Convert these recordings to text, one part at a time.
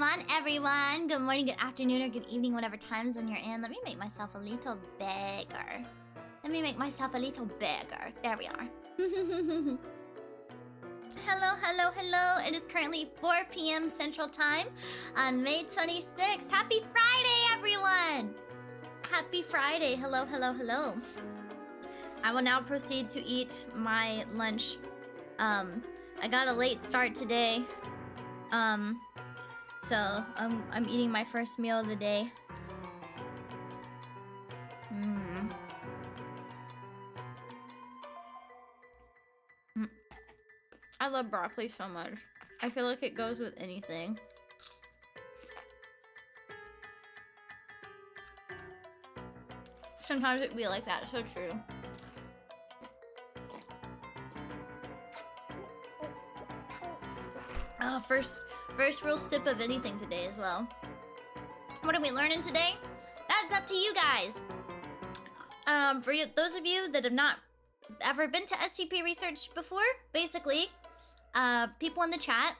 Konbanwan, everyone. Good morning, good afternoon, or good evening, whatever time zone you're in. Let me make myself a little bigger. Let me make myself a little bigger. There we are. Hello, hello, hello. It is currently 4 p.m. Central Time on May 26th. Happy Friday, everyone! Happy Friday. Hello, hello, hello. I will now proceed to eat my lunch. I got a late start today. So I'm eating my first meal of the day. I love broccoli so much. I feel like it goes with anything. Sometimes it be like that, so true. Oh, first real sip of anything today as well. What are we learning today? That's up to you guys. For you, those of you that have not ever been to SCP research before, basically, people in the chat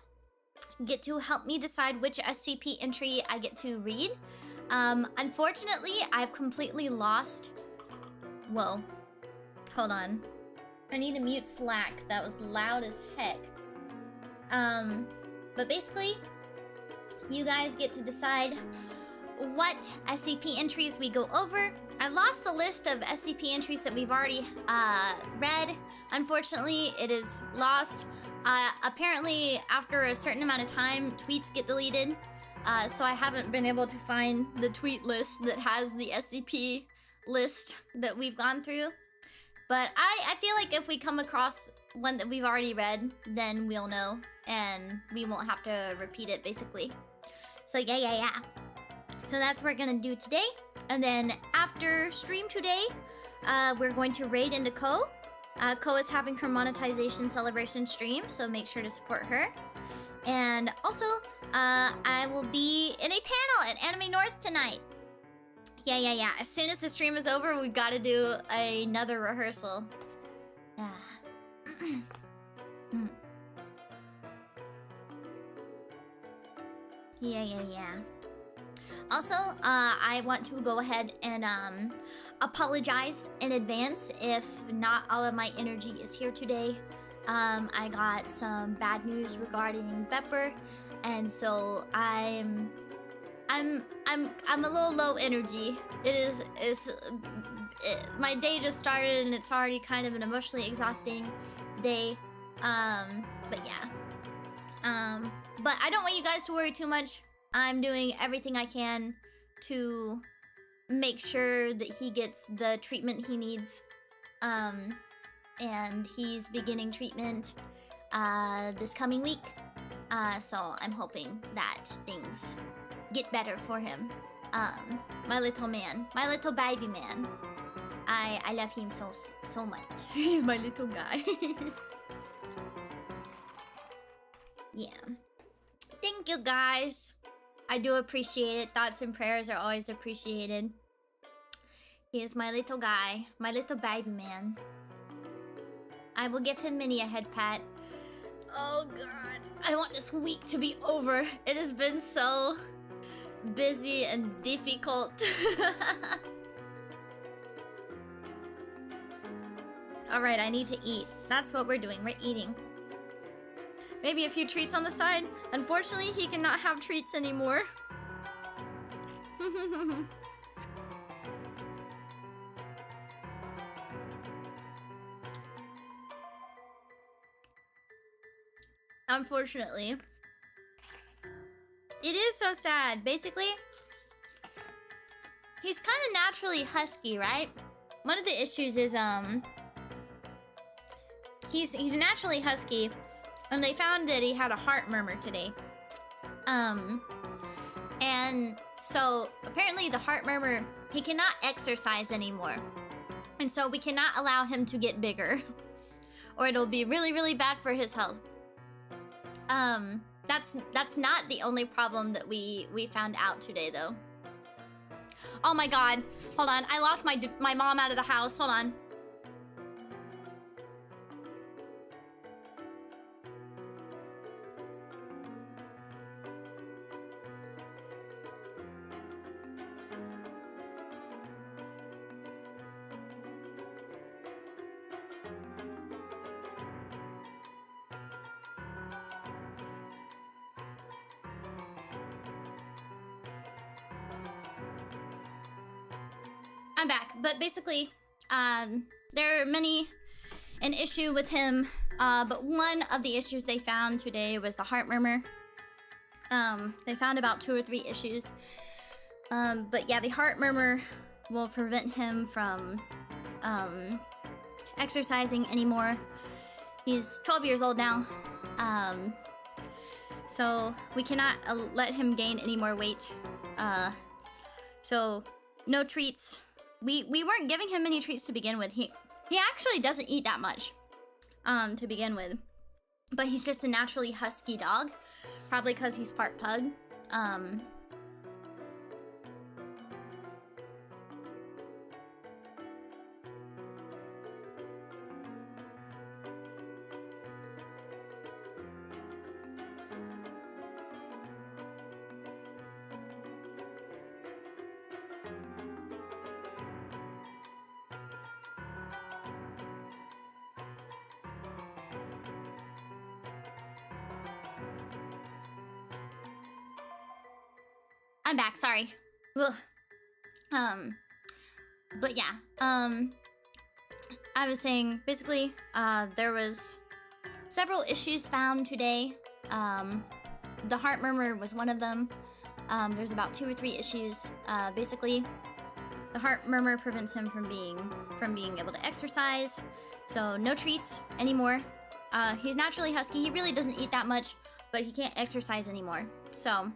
get to help me decide which SCP entry I get to read. Unfortunately, I've completely lost... Whoa. Hold on. I need to mute Slack. That was loud as heck. But basically, you guys get to decide what SCP entries we go over. I lost the list of SCP entries that we've already read. Unfortunately, it is lost. Apparently, after a certain amount of time, tweets get deleted. So I haven't been able to find the tweet list that has the SCP list that we've gone through. But I feel like if we come across one that we've already read, then we'll know. And we won't have to repeat it, basically. So yeah. So that's what we're gonna do today. And then after stream today, we're going to raid into Ko. Ko is having her monetization celebration stream, so make sure to support her. And also, I will be in a panel at Anime North tonight. Yeah. As soon as the stream is over, we've got to do another rehearsal. Yeah. Also, I want to go ahead and apologize in advance if not all of my energy is here today. I got some bad news regarding Pepper, and so I'm a little low energy. My day just started and it's already kind of an emotionally exhausting day. But yeah. But I don't want you guys to worry too much. I'm doing everything I can to make sure that he gets the treatment he needs. And he's beginning treatment this coming week. So I'm hoping that things get better for him. My little man, my little baby man. I love him so much. He's my little guy. Yeah. Thank you, guys. I do appreciate it. Thoughts and prayers are always appreciated. He is my little guy, my little baby man. I will give him many a head pat. Oh god, I want this week to be over. It has been so busy and difficult. Alright, I need to eat. That's what we're doing, we're eating. Maybe a few treats on the side. Unfortunately, he cannot have treats anymore. Unfortunately. It is so sad. Basically, he's kind of naturally husky, right? One of the issues is, he's naturally husky. And they found that he had a heart murmur today. And so apparently the heart murmur, he cannot exercise anymore. And so we cannot allow him to get bigger. Or it'll be really, really bad for his health. That's not the only problem that we found out today, though. Oh my god. Hold on. I locked my mom out of the house. Hold on. I'm back. But basically, there are many an issue with him, but one of the issues they found today was the heart murmur. They found about 2 or 3 issues. But yeah, the heart murmur will prevent him from exercising anymore. He's 12 years old now. So we cannot let him gain any more weight. So no treats. We weren't giving him any treats to begin with. He actually doesn't eat that much to begin with. But he's just a naturally husky dog. Probably because he's part pug. I'm back, sorry. Ugh. But yeah, I was saying, basically, there was several issues found today. The heart murmur was one of them. There's about 2 or 3 issues. Basically, the heart murmur prevents him from being able to exercise. So no treats anymore. He's naturally husky. He really doesn't eat that much, but he can't exercise anymore. So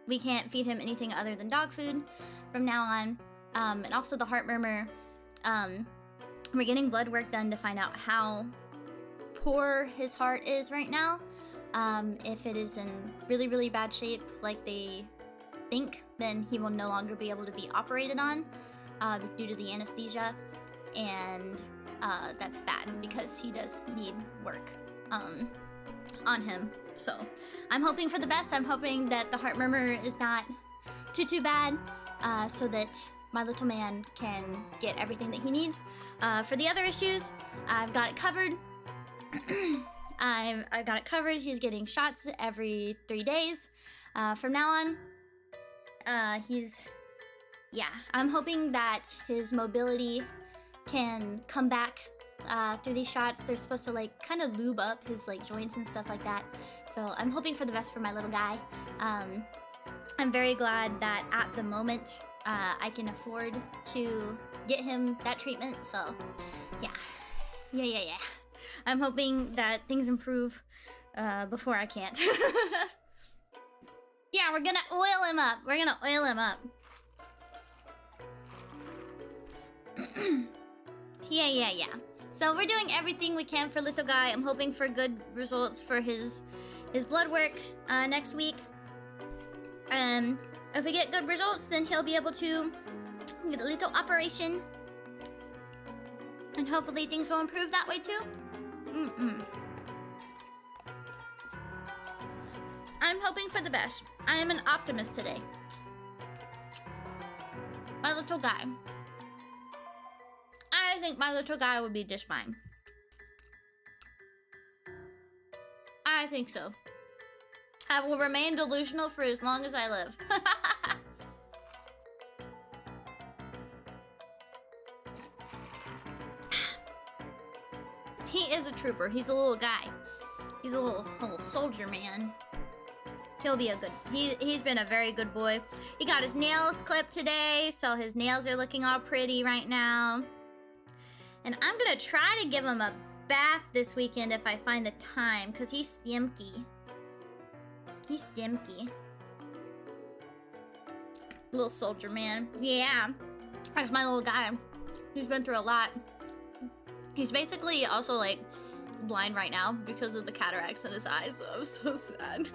we can't feed him anything other than dog food from now on. And also the heart murmur, we're getting blood work done to find out how poor his heart is right now. If it is in really, really bad shape, like they think, then he will no longer be able to be operated on due to the anesthesia. And that's bad because he does need work on him. So I'm hoping for the best. I'm hoping that the heart murmur is not too bad, so that my little man can get everything that he needs. For the other issues, I've got it covered. I've got it covered. He's getting shots every 3 days. From now on, I'm hoping that his mobility can come back through these shots. They're supposed to like kind of lube up his like joints and stuff like that. So I'm hoping for the best for my little guy. I'm very glad that at the moment I can afford to get him that treatment. So yeah. I'm hoping that things improve before I can't. Yeah, we're gonna oil him up. We're gonna oil him up. Yeah. So we're doing everything we can for little guy. I'm hoping for good results for his blood work next week. If we get good results, then he'll be able to get a little operation. And hopefully things will improve that way too. I'm hoping for the best. I am an optimist today. My little guy. I think my little guy would be just fine. I think so. I will remain delusional for as long as I live. He is a trooper. He's a little guy. He's a little soldier man. He'll be a good... He's been a very good boy. He got his nails clipped today, so his nails are looking all pretty right now. And I'm gonna try to give him a bath this weekend if I find the time, because he's stimky. He's stimky. Little soldier man. Yeah. That's my little guy. He's been through a lot. He's basically also like blind right now because of the cataracts in his eyes. So I'm so sad.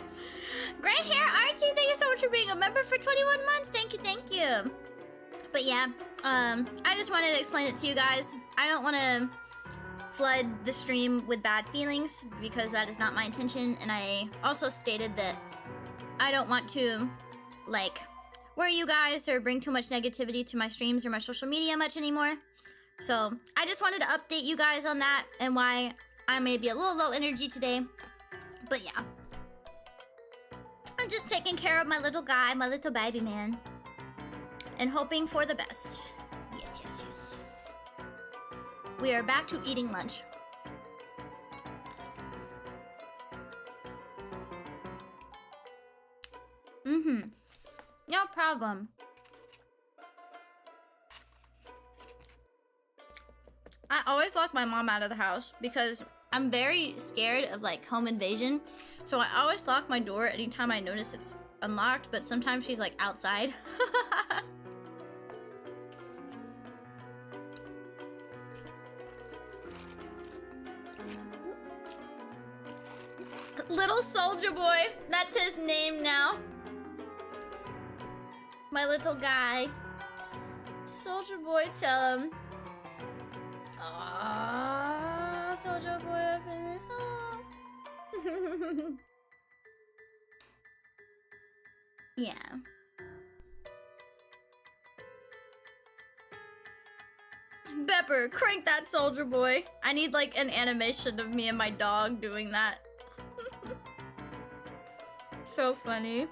Gray hair Archie, thank you so much for being a member for 21 months. Thank you. But yeah, I just wanted to explain it to you guys. I don't want to flood the stream with bad feelings because that is not my intention. And I also stated that I don't want to like worry you guys or bring too much negativity to my streams or my social media much anymore. So I just wanted to update you guys on that and why I may be a little low energy today. But yeah, I'm just taking care of my little guy, my little baby man, and hoping for the best. we are back to eating lunch. No problem. I always lock my mom out of the house because I'm very scared of like home invasion. So I always lock my door anytime I notice it's unlocked, but sometimes she's like outside. Little soldier boy, that's his name now. My little guy. Soldier boy, tell him. Aww, soldier boy up in the home. Yeah. Pepper, crank that soldier boy. I need like an animation of me and my dog doing that. So funny.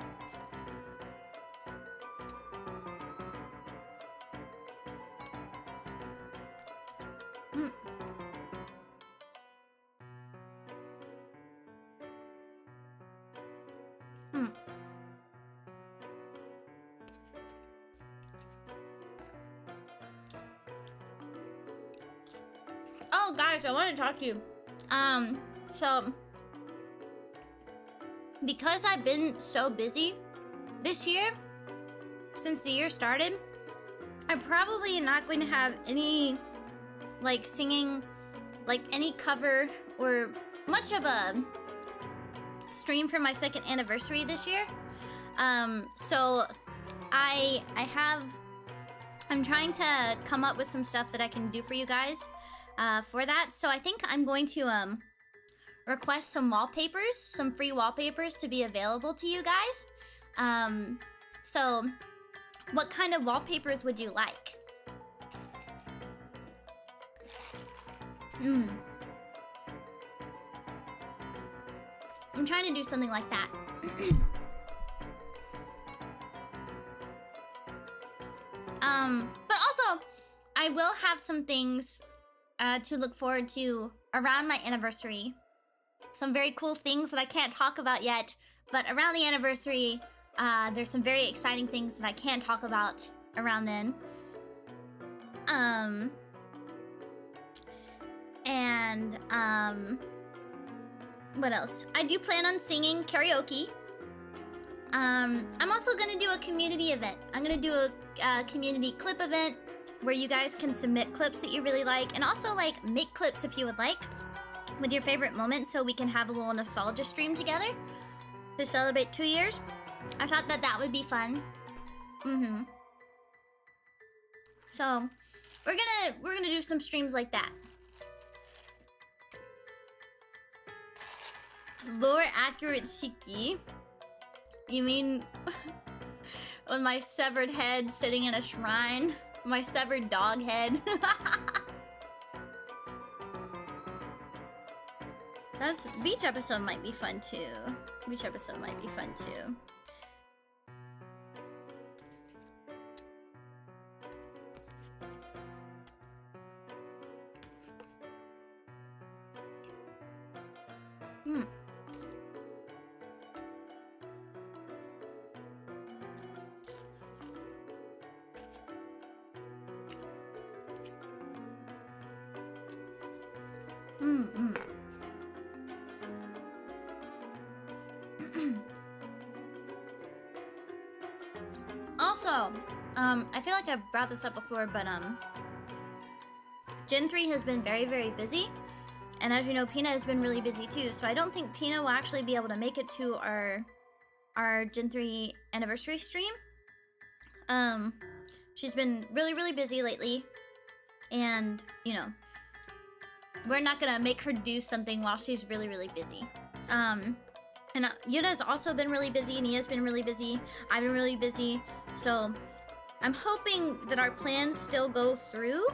Oh, guys, I want to talk to you. So because I've been so busy this year, since the year started, I'm probably not going to have any like singing, like any cover or much of a stream for my 2nd anniversary this year. So I'm trying to come up with some stuff that I can do for you guys for that. So I think I'm going to request some wallpapers, some free wallpapers to be available to you guys. So what kind of wallpapers would you like? I'm trying to do something like that. But also, I will have some things to look forward to around my anniversary. Some very cool things that I can't talk about yet, but around the anniversary, there's some very exciting things that I can talk about around then. What else? I do plan on singing karaoke. I'm also gonna do a community event. I'm gonna do a community clip event where you guys can submit clips that you really like, and also like make clips if you would like with your favorite moments, so we can have a little nostalgia stream together to celebrate 2 years. I thought that that would be fun. So we're gonna do some streams like that. Lore accurate Shiki? You mean with my severed head sitting in a shrine? My severed dog head? That's beach episode might be fun too. Beach episode might be fun too. Also, I feel like I've brought this up before, but Gen 3 has been very, very busy. And as you know, Pina has been really busy too. So I don't think Pina will actually be able to make it to our Gen 3 anniversary stream. She's been really, really busy lately. And, you know, we're not gonna make her do something while she's really, really busy. And Yuda's also been really busy, Nia's been really busy, I've been really busy. So I'm hoping that our plans still go through,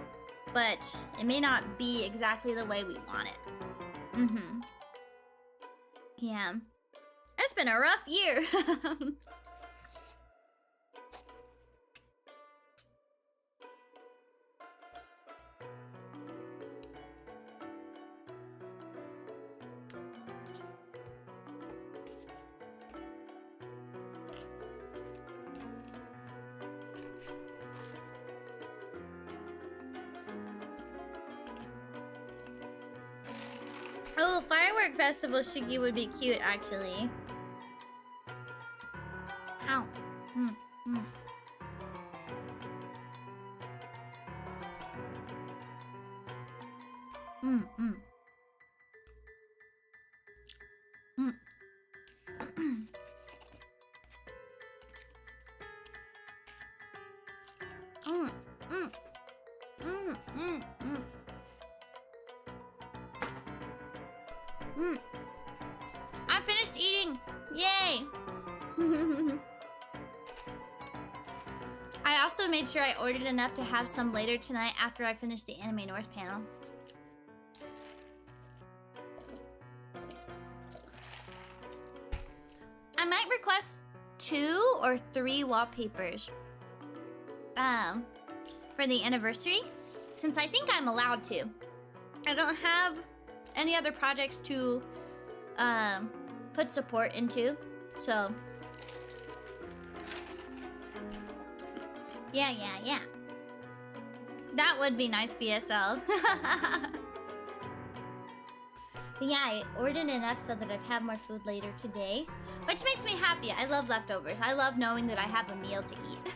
but it may not be exactly the way we want it. Yeah. It's been a rough year. Oh, firework festival Shiki would be cute, actually. Ow. Mm, mm. Mm, mm. Mm. Mm, mm. Mm, mm, mm. Mm. I finished eating! Yay! I also made sure I ordered enough to have some later tonight after I finished the Anime North panel. I might request 2 or 3 wallpapers for the anniversary, since I think I'm allowed to. I don't have any other projects to put support into, so yeah. That would be nice, BSL. But yeah, I ordered enough so that I'd have more food later today, which makes me happy. I love leftovers. I love knowing that I have a meal to eat.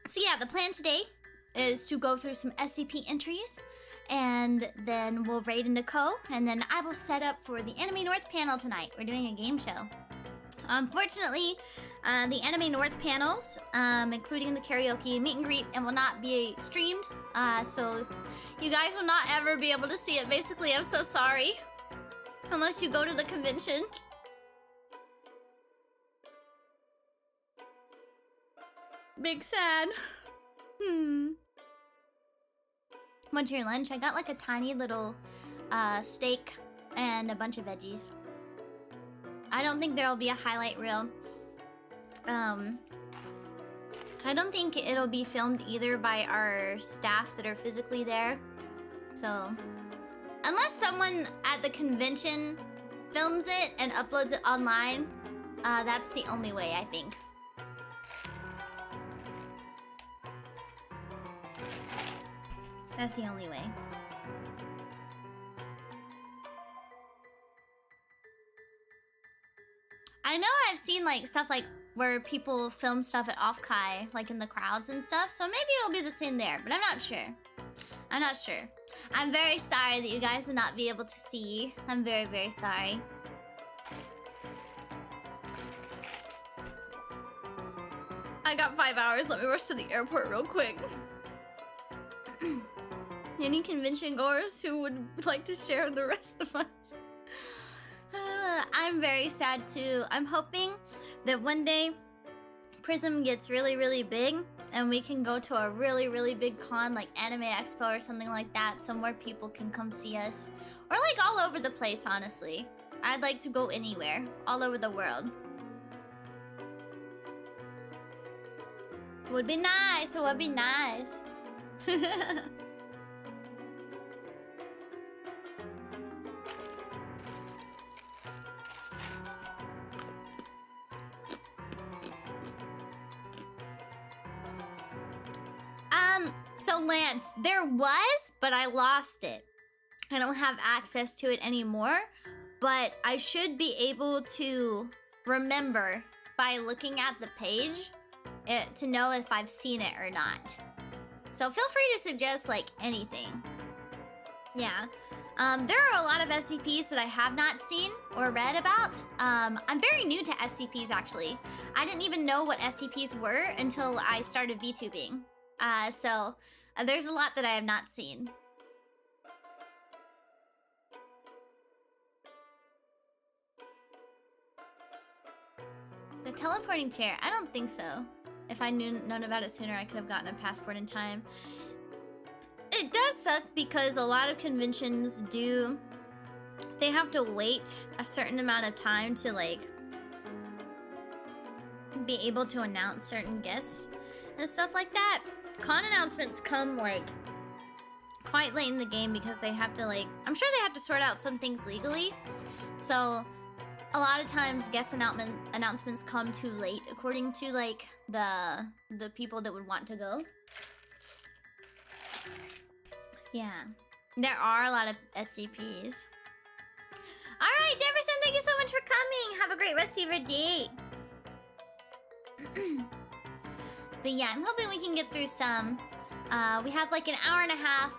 So yeah, the plan today is to go through some SCP entries, and then we'll raid into Ko, and then I will set up for the Anime North panel tonight. We're doing a game show. Unfortunately, the Anime North panels, including the karaoke and meet and greet, and will not be streamed, so you guys will not ever be able to see it. Basically, I'm so sorry. Unless you go to the convention. Big sad. What's your lunch? I got like a tiny little steak and a bunch of veggies. I don't think there'll be a highlight reel. I don't think it'll be filmed either by our staff that are physically there. So, unless someone at the convention films it and uploads it online, that's the only way, I think. That's the only way. I know I've seen like stuff like where people film stuff at Off-Kai, like in the crowds and stuff, so maybe it'll be the same there, but I'm not sure. I'm not sure. I'm very sorry that you guys will not be able to see. I'm very, very sorry. I got 5 hours. Let me rush to the airport real quick. Any convention goers who would like to share with the rest of us? I'm very sad too. I'm hoping that one day PRISM gets really, really big and we can go to a really, really big con like Anime Expo or something like that, so more people can come see us. Or like all over the place, honestly. I'd like to go anywhere, all over the world. Would be nice, it would be nice. So Lance, there was, but I lost it. I don't have access to it anymore, but I should be able to remember by looking at the page to know if I've seen it or not. So feel free to suggest like anything. Yeah. There are a lot of SCPs that I have not seen or read about. I'm very new to SCPs actually. I didn't even know what SCPs were until I started VTubing. So there's a lot that I have not seen. The teleporting chair, I don't think so. If I known about it sooner, I could have gotten a passport in time. It does suck because a lot of conventions they have to wait a certain amount of time to like be able to announce certain guests and stuff like that. Con announcements come like quite late in the game because they have to like, I'm sure they have to sort out some things legally. So a lot of times guest announcements come too late according to like the people that would want to go. Yeah. There are a lot of SCPs. Alright, Jefferson, thank you so much for coming. Have a great rest of your day. But yeah, I'm hoping we can get through some. We have like an hour and a half.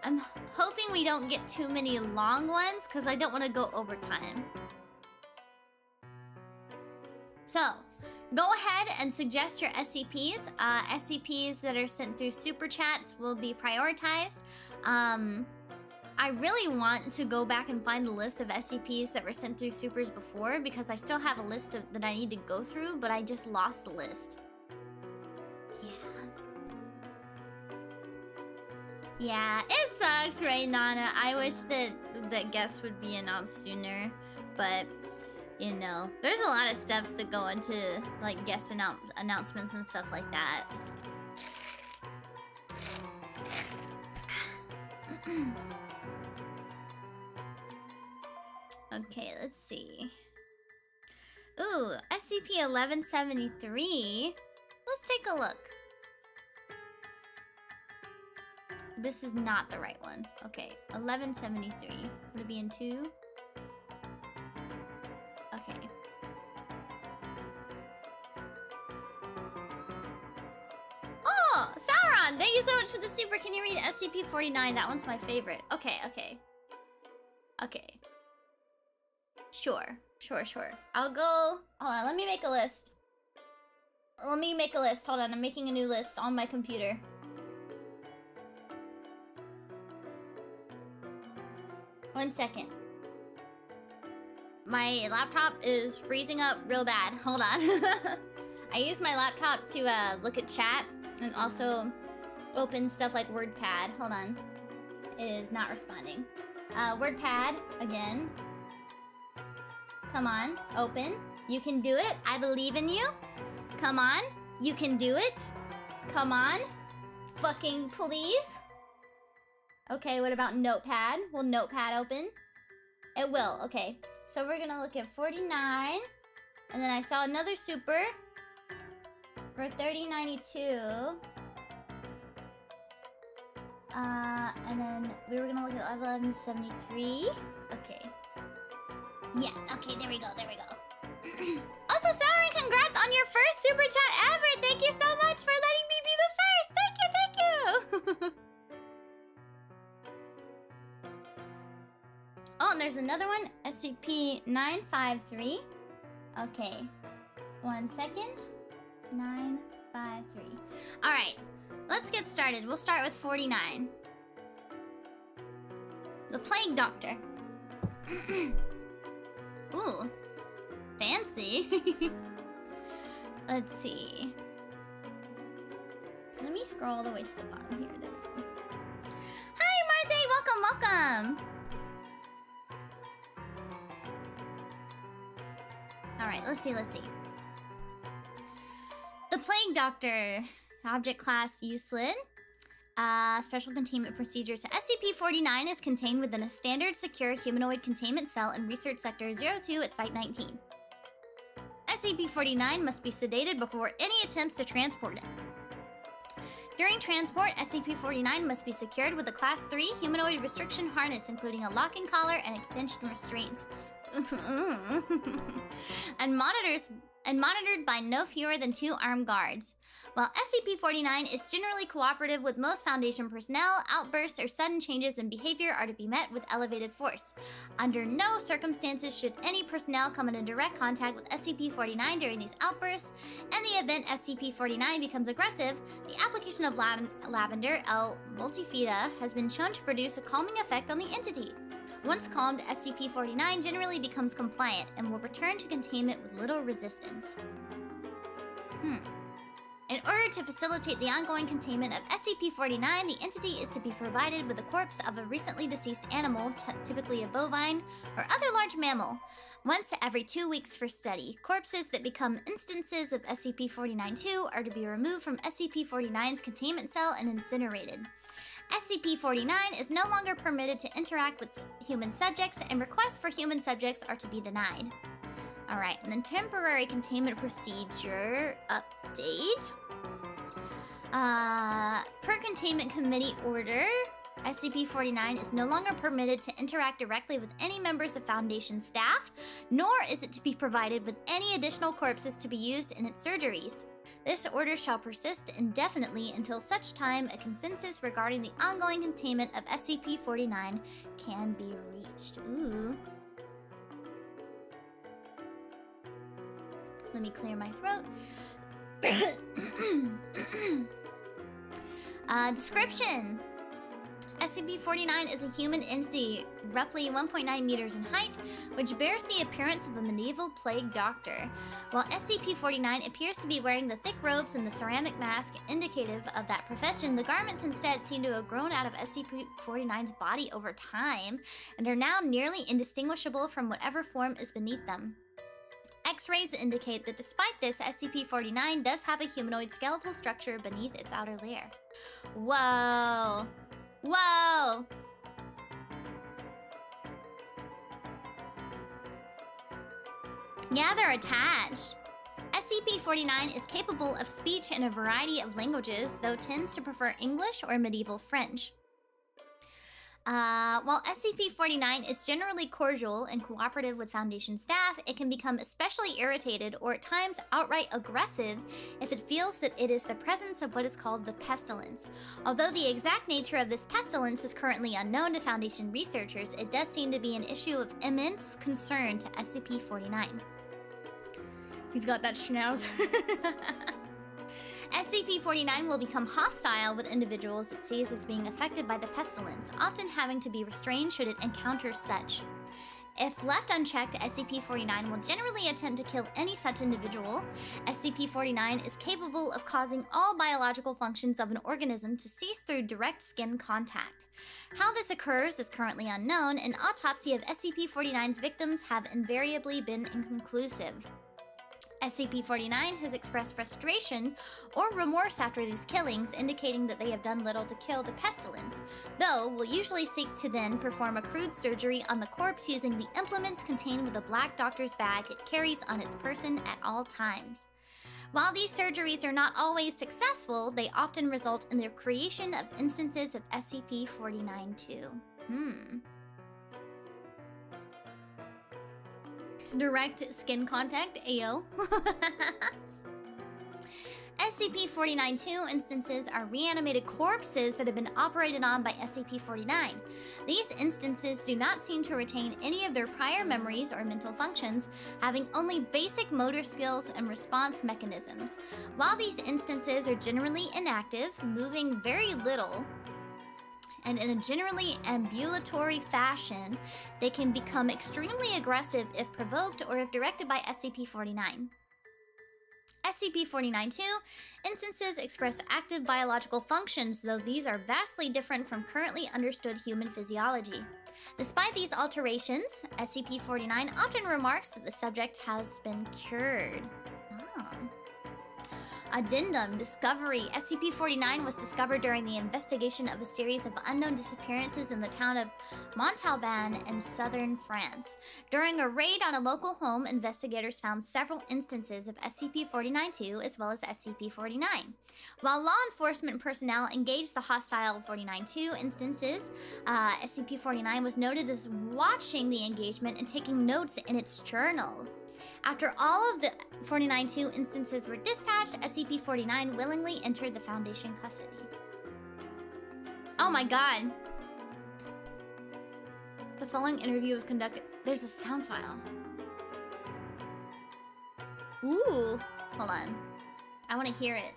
I'm hoping we don't get too many long ones because I don't want to go over time. So, go ahead and suggest your SCPs. SCPs that are sent through super chats will be prioritized. I really want to go back and find the list of SCPs that were sent through supers before because I still have a list that I need to go through, but I just lost the list. Yeah, it sucks, right, Nana? I wish that guests would be announced sooner, but you know, there's a lot of steps that go into like guest announcements and stuff like that. Okay, let's see. Ooh, SCP-1173. Let's take a look. This is not the right one. Okay, 1173. Would it be in 2? Okay. Oh, Sauron! Thank you so much for the super. Can you read SCP-49? That one's my favorite. Okay, okay. Okay. Sure. I'll go... Hold on, let me make a list. Hold on, I'm making a new list on my computer. One second. My laptop is freezing up real bad. Hold on. I use my laptop to look at chat and also open stuff like WordPad. Hold on. It is not responding. WordPad, again. Come on, open. You can do it. I believe in you. Come on, you can do it. Come on. Fucking please. Okay, what about Notepad? Will Notepad open? It will, okay. So we're gonna look at 49. And then I saw another super for 3092. And then we were gonna look at 1173. Okay. Yeah, okay, there we go. Also, Sauron, congrats on your first super chat ever! Thank you so much for letting me be the first! Thank you! Oh, and there's another one, SCP-953. Okay, 1 second. 953. Alright, let's get started. We'll start with 49. The Plague Doctor. Ooh, fancy. Let's see. Let me scroll all the way to the bottom here. There we go. Hi, Marthe! Welcome! Alright, let's see. The Plague Doctor. Object class Euclid. Special containment procedures. SCP-49 is contained within a standard secure humanoid containment cell in Research Sector 02 at Site 19. SCP-49 must be sedated before any attempts to transport it. During transport, SCP-49 must be secured with a Class 3 humanoid restriction harness, including a locking collar and extension restraints. and monitored by no fewer than 2 armed guards. While SCP-49 is generally cooperative with most Foundation personnel, outbursts or sudden changes in behavior are to be met with elevated force. Under no circumstances should any personnel come into direct contact with SCP-49 during these outbursts. In the event SCP-49 becomes aggressive, the application of lavender L multifida has been shown to produce a calming effect on the entity. Once calmed, SCP-49 generally becomes compliant and will return to containment with little resistance. In order to facilitate the ongoing containment of SCP-49, the entity is to be provided with a corpse of a recently deceased animal, typically a bovine, or other large mammal, once every 2 weeks for study. Corpses that become instances of SCP-49-2 are to be removed from SCP-49's containment cell and incinerated. SCP-49 is no longer permitted to interact with human subjects, and requests for human subjects are to be denied. Alright, and then temporary containment procedure update. Per Containment Committee order, SCP-49 is no longer permitted to interact directly with any members of Foundation staff, nor is it to be provided with any additional corpses to be used in its surgeries. This order shall persist indefinitely until such time a consensus regarding the ongoing containment of SCP-49 can be reached. Ooh. Let me clear my throat. Description. SCP-49 is a human entity, roughly 1.9 meters in height, which bears the appearance of a medieval plague doctor. While SCP-49 appears to be wearing the thick robes and the ceramic mask indicative of that profession, the garments instead seem to have grown out of SCP-49's body over time, and are now nearly indistinguishable from whatever form is beneath them. X-rays indicate that despite this, SCP-49 does have a humanoid skeletal structure beneath its outer layer. Whoa! Whoa! Yeah, they're attached. SCP-49 is capable of speech in a variety of languages, though tends to prefer English or medieval French. While SCP-49 is generally cordial and cooperative with Foundation staff, it can become especially irritated or at times outright aggressive if it feels that it is the presence of what is called the pestilence. Although the exact nature of this pestilence is currently unknown to Foundation researchers, it does seem to be an issue of immense concern to SCP-49. He's got that schnauzer. SCP-49 will become hostile with individuals it sees as being affected by the pestilence, often having to be restrained should it encounter such. If left unchecked, SCP-49 will generally attempt to kill any such individual. SCP-49 is capable of causing all biological functions of an organism to cease through direct skin contact. How this occurs is currently unknown, and autopsy of SCP-49's victims have invariably been inconclusive. SCP-49 has expressed frustration or remorse after these killings, indicating that they have done little to kill the pestilence, though will usually seek to then perform a crude surgery on the corpse using the implements contained with the Black Doctor's bag it carries on its person at all times. While these surgeries are not always successful, they often result in the creation of instances of SCP-49 too. Direct skin contact, AO. SCP-49-2 instances are reanimated corpses that have been operated on by SCP-49. These instances do not seem to retain any of their prior memories or mental functions, having only basic motor skills and response mechanisms. While these instances are generally inactive, moving very little, and in a generally ambulatory fashion, they can become extremely aggressive if provoked or if directed by SCP-49. SCP-49-2 instances express active biological functions, though these are vastly different from currently understood human physiology. Despite these alterations, SCP-49 often remarks that the subject has been cured. Addendum Discovery. SCP-49 was discovered during the investigation of a series of unknown disappearances in the town of Montalban in southern France. During a raid on a local home, investigators found several instances of SCP-49-2 as well as SCP-49. While law enforcement personnel engaged the hostile 49-2 instances, SCP-49 was noted as watching the engagement and taking notes in its journal. After all of the 49-2 instances were dispatched, SCP-49 willingly entered the Foundation custody. Oh my god. The following interview was conducted... There's a sound file. Ooh. Hold on. I want to hear it.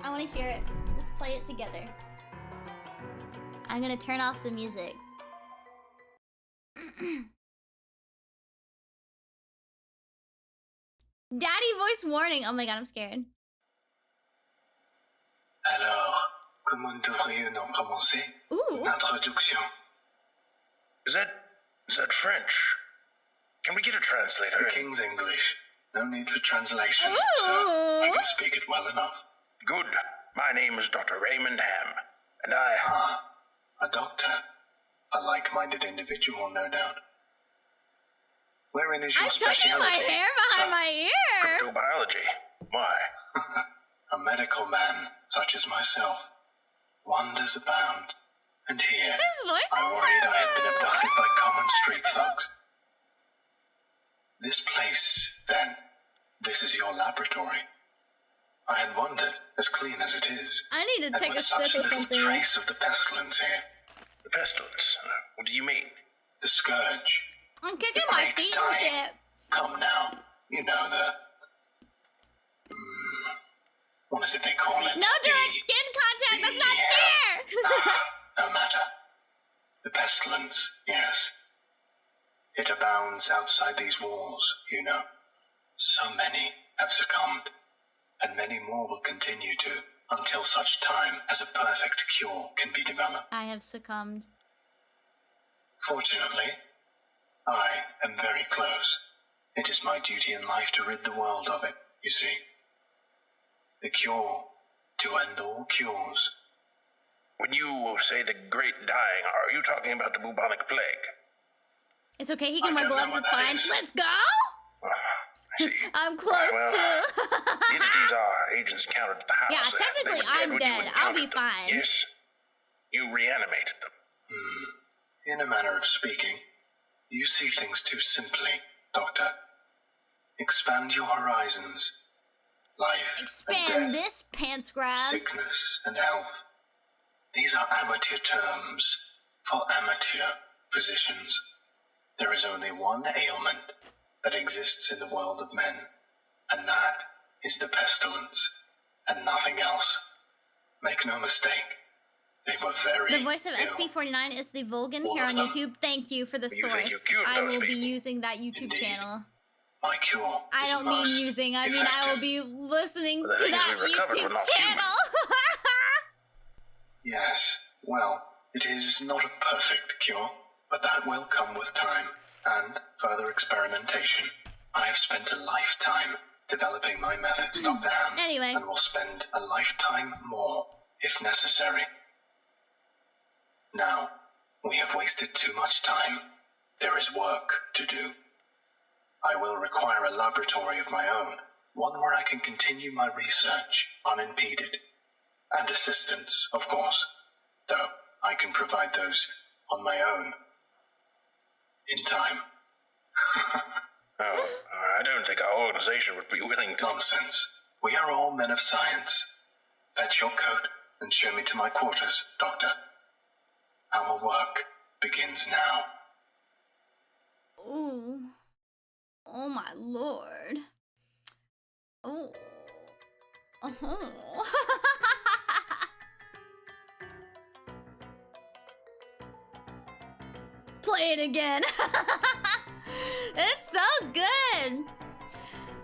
I want to hear it. Let's play it together. I'm gonna turn off the music. Daddy voice warning. Oh my god, I'm scared. Alors, comment devrions-nous commencer? Introduction. Is that French? Can we get a translator? The King's English. No need for translation, sir. I can speak it well enough. Good. My name is Dr. Raymond Ham, and I... Ah, a doctor. A like-minded individual, no doubt. Wherein is your specialty? I'm tucking my hair behind my ear! Cryptobiology. Why? a medical man such as myself, wonders abound. And here, His voice is I worried I had been abducted by common street thugs. This place, then, this is your laboratory. I had wondered, as clean as it is. I need to and take with a such sip of little something. trace of the pestilence here. The pestilence? What do you mean? The scourge. I'm kicking The my great feet and dying. shit. Come now. You know the... what is it they call it? No direct skin contact, that's not fair! No matter. The pestilence, yes. It abounds outside these walls, you know. So many have succumbed, and many more will continue to, until such time as a perfect cure can be developed. I have succumbed. Fortunately, I am very close. It is my duty in life to rid the world of it, you see. The cure to end all cures. When you say the great dying, are you talking about the bubonic plague? It's okay, he can wear I don't know gloves, what it's that fine. is. Let's go! I see. I'm close Well, to... The entities our agents encountered at the house. Yeah, they technically were I'm when you dead. I'll be encountered them. fine. Yes. You reanimated them. In a manner of speaking, you see things too simply, Doctor. Expand your horizons. Life Expand and death, this pants grab. sickness and health. These are amateur terms for amateur physicians. There is only one ailment that exists in the world of men, and that is the pestilence, and nothing else. Make no mistake, they were very The voice of ill. SCP-49 is the Vulgan All here of on them. YouTube. Thank you for the You source. think you cured I those will be people? using that YouTube Indeed. channel. My cure I is don't most mean using, I mean I will effective. be listening The to things that we recovered were YouTube not channel. Yes, well, it is not a perfect cure, but that will come with time and further experimentation. I have spent a lifetime developing my methods, Dr. Ham, Anyway. and will spend a lifetime more if necessary. Now, we have wasted too much time. There is work to do. I will require a laboratory of my own, one where I can continue my research unimpeded. And assistance, of course, though I can provide those on my own. In time. Oh, I don't think our organization would be willing to. Nonsense. We are all men of science. Fetch your coat and show me to my quarters, Doctor. Our work begins now. Ooh. Oh my lord. Oh. Oh. Play it again. It's so good.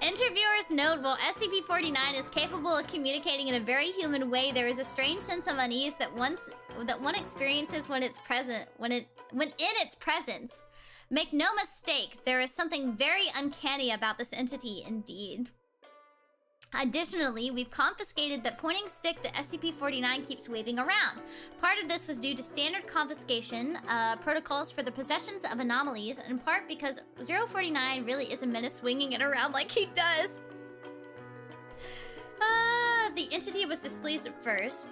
Interviewers note while SCP-49 is capable of communicating in a very human way, there is a strange sense of unease that one experiences when in its presence. Make no mistake, there is something very uncanny about this entity indeed. Additionally, we've confiscated that pointing stick that SCP-49 keeps waving around. Part of this was due to standard confiscation protocols for the possessions of anomalies, in part because 049 really is a menace swinging it around like he does. The entity was displeased at first,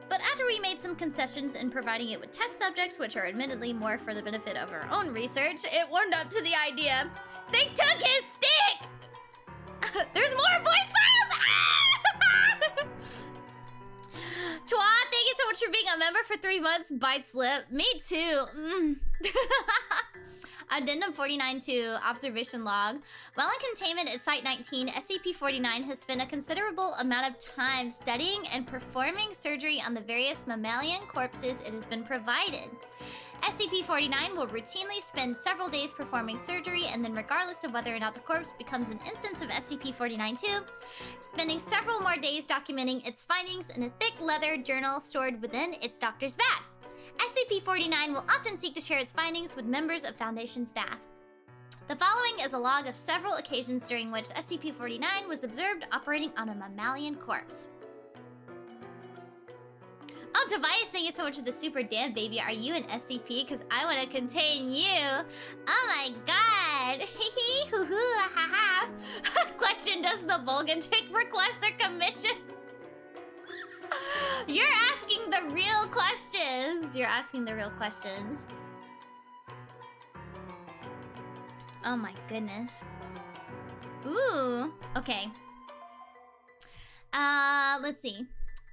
but after we made some concessions in providing it with test subjects, which are admittedly more for the benefit of our own research, it warmed up to the idea. They took his stick! There's more voice files! Twa, thank you so much for being a member for 3 months. Bite slip. Me too. Addendum 49-2, observation log. While in containment at Site 19, SCP-49 has spent a considerable amount of time studying and performing surgery on the various mammalian corpses it has been provided. SCP-49 will routinely spend several days performing surgery, and then regardless of whether or not the corpse becomes an instance of SCP-49-2, spending several more days documenting its findings in a thick leather journal stored within its doctor's bag. SCP-49 will often seek to share its findings with members of Foundation staff. The following is a log of several occasions during which SCP-49 was observed operating on a mammalian corpse. Oh, Tobias, thank you so much for the super damn baby. Are you an SCP? Because I want to contain you. Oh my god. Hee hee hoo hoo ha ha. Question, does the Vulcan take requests or commission? You're asking the real questions. You're asking the real questions. Oh my goodness. Ooh. Okay. Let's see.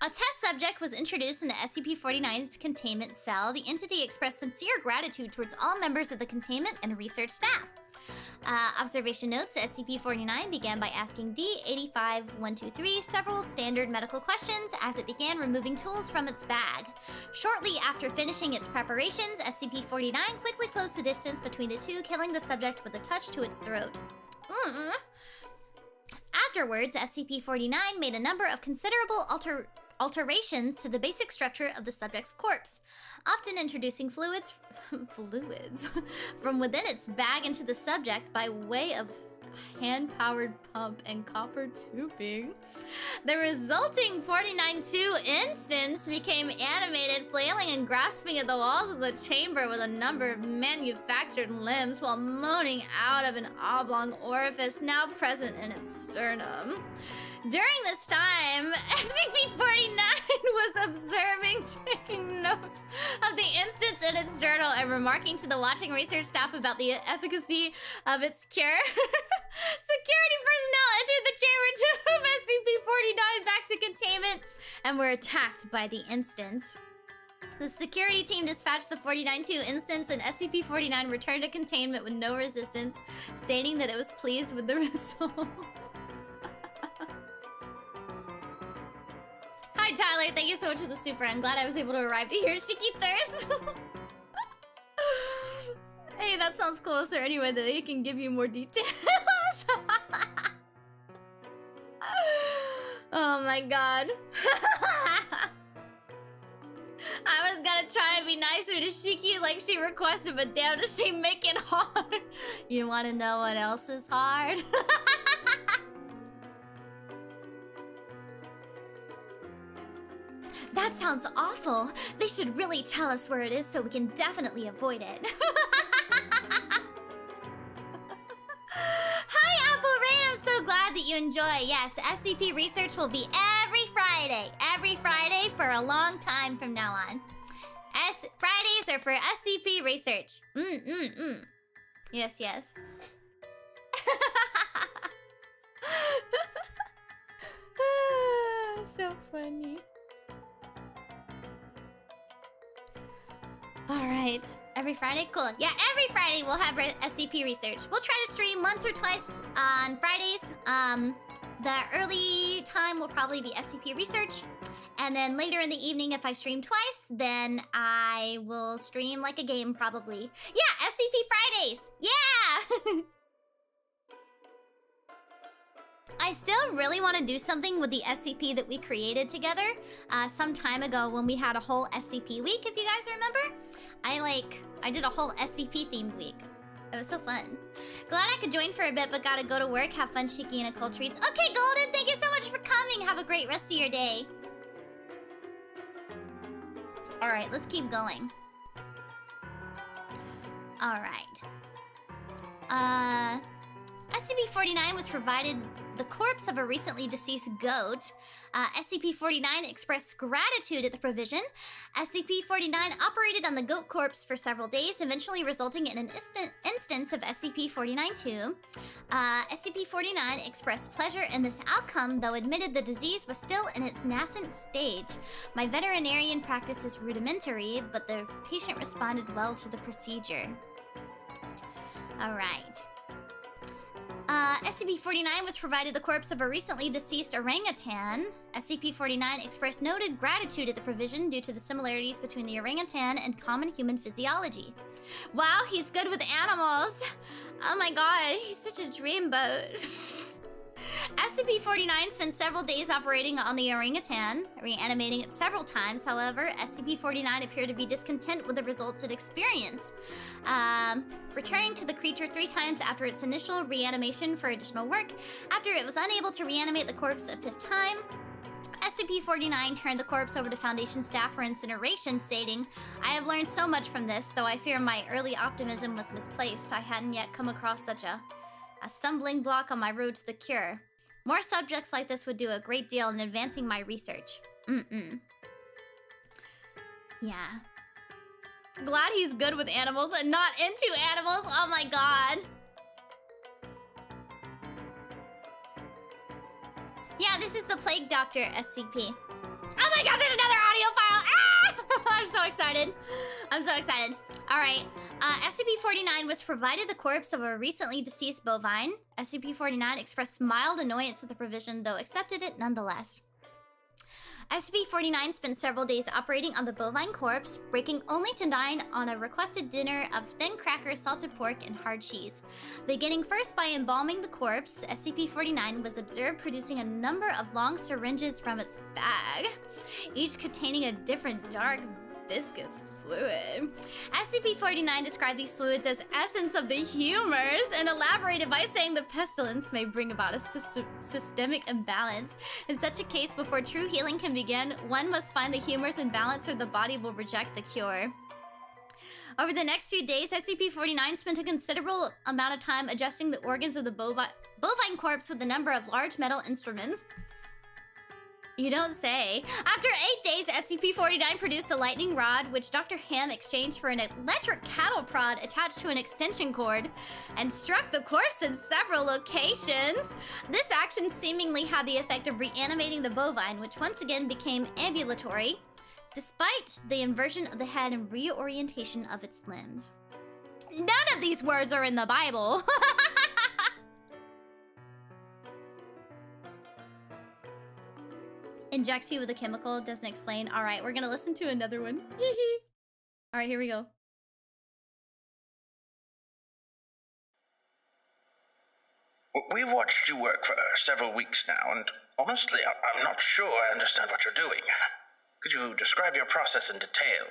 A test subject was introduced into SCP-49's containment cell. The entity expressed sincere gratitude towards all members of the containment and research staff. Observation notes, SCP-49 began by asking D-85-123 several standard medical questions as it began removing tools from its bag. Shortly after finishing its preparations, SCP-49 quickly closed the distance between the two, killing the subject with a touch to its throat. Afterwards, SCP-49 made a number of considerable alterations to the basic structure of the subject's corpse, often introducing fluids from within its bag into the subject by way of hand-powered pump and copper tubing. The resulting 49-2 instance became animated, flailing and grasping at the walls of the chamber with a number of manufactured limbs while moaning out of an oblong orifice now present in its sternum. During this time, SCP-49 was observing, taking notes of the instance in its journal, and remarking to the watching research staff about the efficacy of its cure. Security personnel entered the chamber to move SCP-49 back to containment and were attacked by the instance. The security team dispatched the 49-2 instance, and SCP-49 returned to containment with no resistance, stating that it was pleased with the results. Hi Tyler, thank you so much for the super. I'm glad I was able to arrive to hear Shiki Thirst. Hey, that sounds cool. Is there any way that they can give you more details? Oh my god. I was gonna try and be nicer to Shiki like she requested, but damn, does she make it hard? You wanna know what else is hard? That sounds awful. They should really tell us where it is so we can definitely avoid it. Hi, Apple Rain. I'm so glad that you enjoy. Yes, SCP research will be every Friday. Every Friday for a long time from now on. Fridays are for SCP research. Yes, yes. So funny. Alright, every Friday? Cool. Yeah, every Friday we'll have SCP research. We'll try to stream once or twice on Fridays. The early time will probably be SCP research. And then later in the evening, if I stream twice, then I will stream like a game probably. Yeah, SCP Fridays! Yeah! I still really want to do something with the SCP that we created together some time ago when we had a whole SCP week, if you guys remember. I did a whole SCP themed week. It was so fun. Glad I could join for a bit, but gotta go to work. Have fun, Shiki, and Occult Treats. Okay, Golden, thank you so much for coming. Have a great rest of your day. Alright, let's keep going. Alright. SCP-49 was provided the corpse of a recently deceased goat. SCP-49 expressed gratitude at the provision. SCP-49 operated on the goat corpse for several days, eventually resulting in an instance of SCP-49-2. SCP-49 expressed pleasure in this outcome, though admitted the disease was still in its nascent stage. My veterinarian practice is rudimentary, but the patient responded well to the procedure. Alright. SCP-49 was provided the corpse of a recently deceased orangutan. SCP-49 expressed noted gratitude at the provision due to the similarities between the orangutan and common human physiology. Wow, he's good with animals! Oh my god, he's such a dreamboat. SCP-49 spent several days operating on the orangutan, reanimating it several times. However, SCP-49 appeared to be discontent with the results it experienced, returning to the creature 3 times after its initial reanimation for additional work. After it was unable to reanimate the corpse a 5th time, SCP-49 turned the corpse over to Foundation staff for incineration, stating, "I have learned so much from this, though I fear my early optimism was misplaced. I hadn't yet come across such a stumbling block on my road to the cure. More subjects like this would do a great deal in advancing my research." Yeah. Glad he's good with animals and not into animals. Oh my god. Yeah, this is the Plague Doctor, SCP. Oh my god, there's another audio file! Ah! I'm so excited. I'm so excited. Alright, SCP-49 was provided the corpse of a recently deceased bovine. SCP-49 expressed mild annoyance with the provision, though accepted it nonetheless. SCP-49 spent several days operating on the bovine corpse, breaking only to dine on a requested dinner of thin crackers, salted pork, and hard cheese. Beginning first by embalming the corpse, SCP-49 was observed producing a number of long syringes from its bag, each containing a different dark, viscous fluid. SCP-49 described these fluids as essence of the humors and elaborated by saying the pestilence may bring about a systemic imbalance. In such a case, before true healing can begin, one must find the humors in balance or the body will reject the cure. Over the next few days, SCP-49 spent a considerable amount of time adjusting the organs of the bovine corpse with a number of large metal instruments. You don't say. After 8 days, SCP-49 produced a lightning rod, which Dr. Ham exchanged for an electric cattle prod attached to an extension cord, and struck the corpse in several locations. This action seemingly had the effect of reanimating the bovine, which once again became ambulatory, despite the inversion of the head and reorientation of its limbs. None of these words are in the Bible. Injects you with a chemical, doesn't explain. Alright, we're gonna listen to another one. Alright, here we go. We've watched you work for several weeks now, and honestly, I'm not sure I understand what you're doing. Could you describe your process in detail?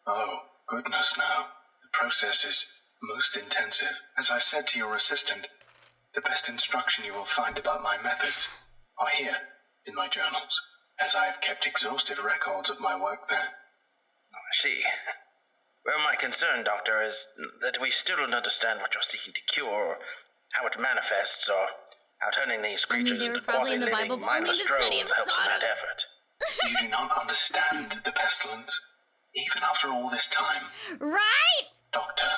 Oh, goodness no. The process is most intensive. As I said to your assistant, the best instruction you will find about my methods are here in my journals, as I have kept exhaustive records of my work there. Oh, I see. Well, my concern, Doctor, is that we still don't understand what you're seeking to cure, or how it manifests, or how turning these creatures into quasi-living, mindless drones helps in that effort. You do not understand the pestilence, even after all this time. Right? Doctor,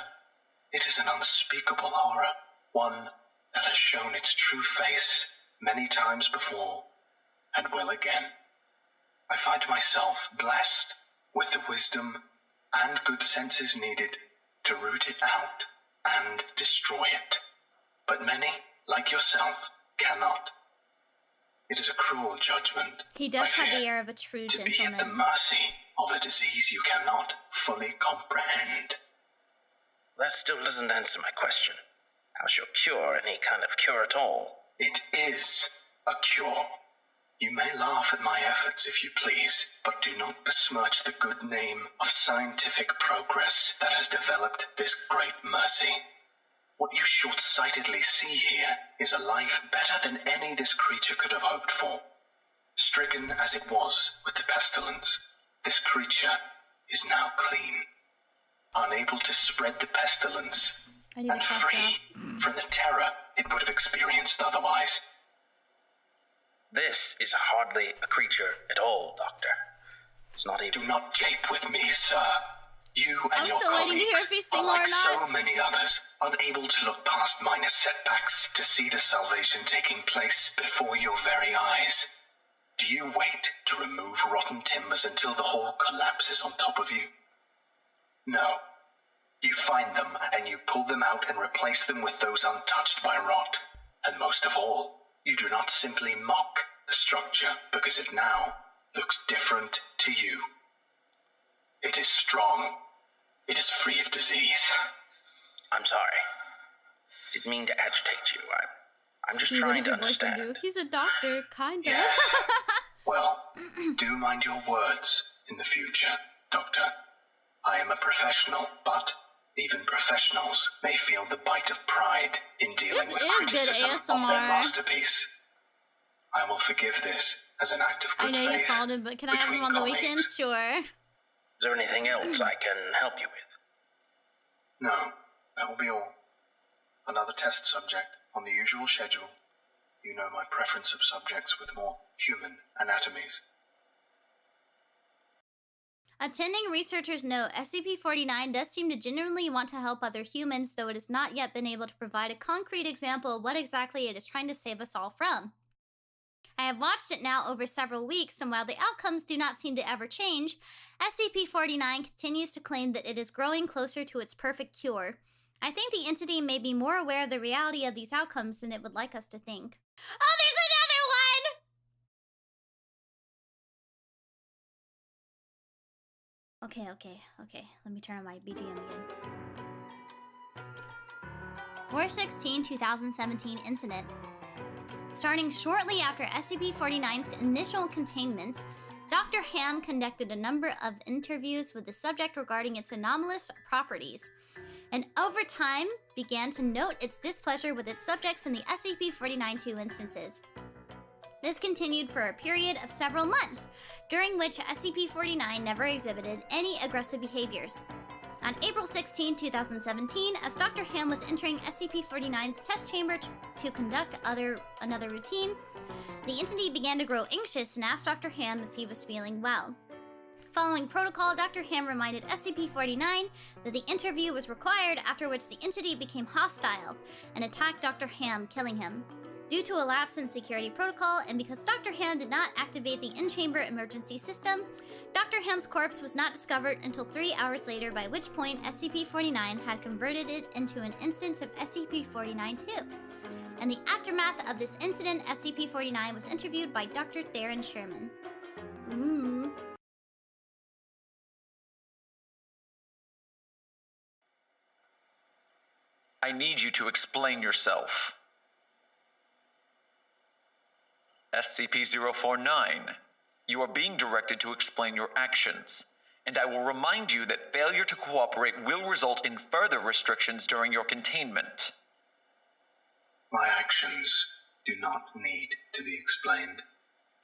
it is an unspeakable horror, one that has shown its true face many times before, and will again. I find myself blessed with the wisdom and good senses needed to root it out and destroy it. But many, like yourself, cannot. It is a cruel judgment. He does have the air of a true gentleman. To gentleman. be at the mercy of a disease you cannot fully comprehend. That still doesn't answer my question. How's your cure any kind of cure at all? It is a cure. You may laugh at my efforts if you please, but do not besmirch the good name of scientific progress that has developed this great mercy. What you short-sightedly see here is a life better than any this creature could have hoped for. Stricken as it was with the pestilence, this creature is now clean, unable to spread the pestilence, and free from the terror it would have experienced otherwise. This is hardly a creature at all, Doctor. It's not even... Do not jape with me, sir. You and your colleagues are like so many others, unable to look past minor setbacks to see the salvation taking place before your very eyes. Do you wait to remove rotten timbers until the whole collapses on top of you? No. You find them and you pull them out and replace them with those untouched by rot. And most of all, you do not simply mock the structure because it now looks different to you. It is strong. It is free of disease. I'm sorry. Didn't mean to agitate you. I'm just trying to understand. He's a doctor, kinda. Yes. Well, do mind your words in the future, Doctor. I am a professional, but even professionals may feel the bite of pride in dealing with criticism of their masterpiece. I will forgive this as an act of good faith. I know you called him, but can I have him on the weekends? Sure. Is there anything else I can help you with? No, that will be all. Another test subject on the usual schedule. You know my preference of subjects with more human anatomies. Attending researchers note, SCP-49 does seem to genuinely want to help other humans, though it has not yet been able to provide a concrete example of what exactly it is trying to save us all from. I have watched it now over several weeks, and while the outcomes do not seem to ever change, SCP-49 continues to claim that it is growing closer to its perfect cure. I think the entity may be more aware of the reality of these outcomes than it would like us to think. Oh, there's another one! Okay. Let me turn on my BGM again. 4/16/2017 incident. Starting shortly after SCP-49's initial containment, Dr. Ham conducted a number of interviews with the subject regarding its anomalous properties, and over time began to note its displeasure with its subjects in the SCP-49-2 instances. This continued for a period of several months, during which SCP-49 never exhibited any aggressive behaviors. On April 16, 2017, as Dr. Ham was entering SCP-49's test chamber to conduct another routine, the entity began to grow anxious and asked Dr. Ham if he was feeling well. Following protocol, Dr. Ham reminded SCP-49 that the interview was required, after which the entity became hostile and attacked Dr. Ham, killing him. Due to a lapse in security protocol, and because Dr. Ham did not activate the in-chamber emergency system, Dr. Ham's corpse was not discovered until 3 hours later, by which point SCP-49 had converted it into an instance of SCP-49-2. In the aftermath of this incident, SCP-49 was interviewed by Dr. Theron Sherman. Ooh. I need you to explain yourself. SCP-049, you are being directed to explain your actions, and I will remind you that failure to cooperate will result in further restrictions during your containment. My actions do not need to be explained.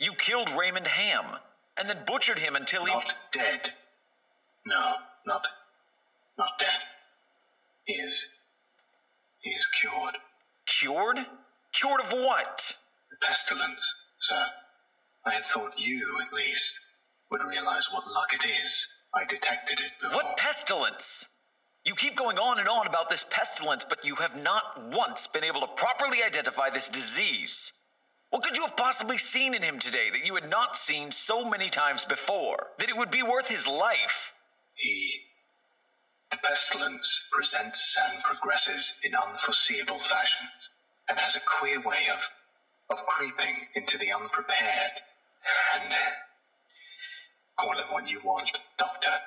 You killed Raymond Ham, and then butchered him until he... Not dead. No, not dead. He is cured. Cured? Cured of what? The pestilence, sir. I had thought you, at least, would realize what luck it is. I detected it before. What pestilence? You keep going on and on about this pestilence, but you have not once been able to properly identify this disease. What could you have possibly seen in him today that you had not seen so many times before, that it would be worth his life? The pestilence presents and progresses in unforeseeable fashions, and has a queer way of creeping into the unprepared. And call it what you want, Doctor.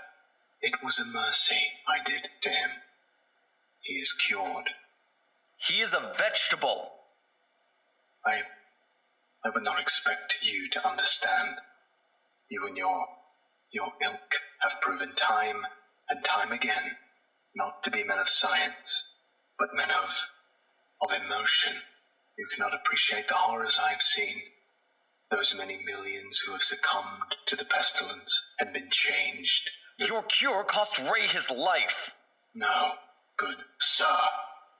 It was a mercy I did to him. He is cured. He is a vegetable. I would not expect you to understand. You and your ilk have proven time and time again not to be men of science, but men of emotion. You cannot appreciate the horrors I have seen. Those many millions who have succumbed to the pestilence and been changed. Your cure cost Ray his life. No, good sir.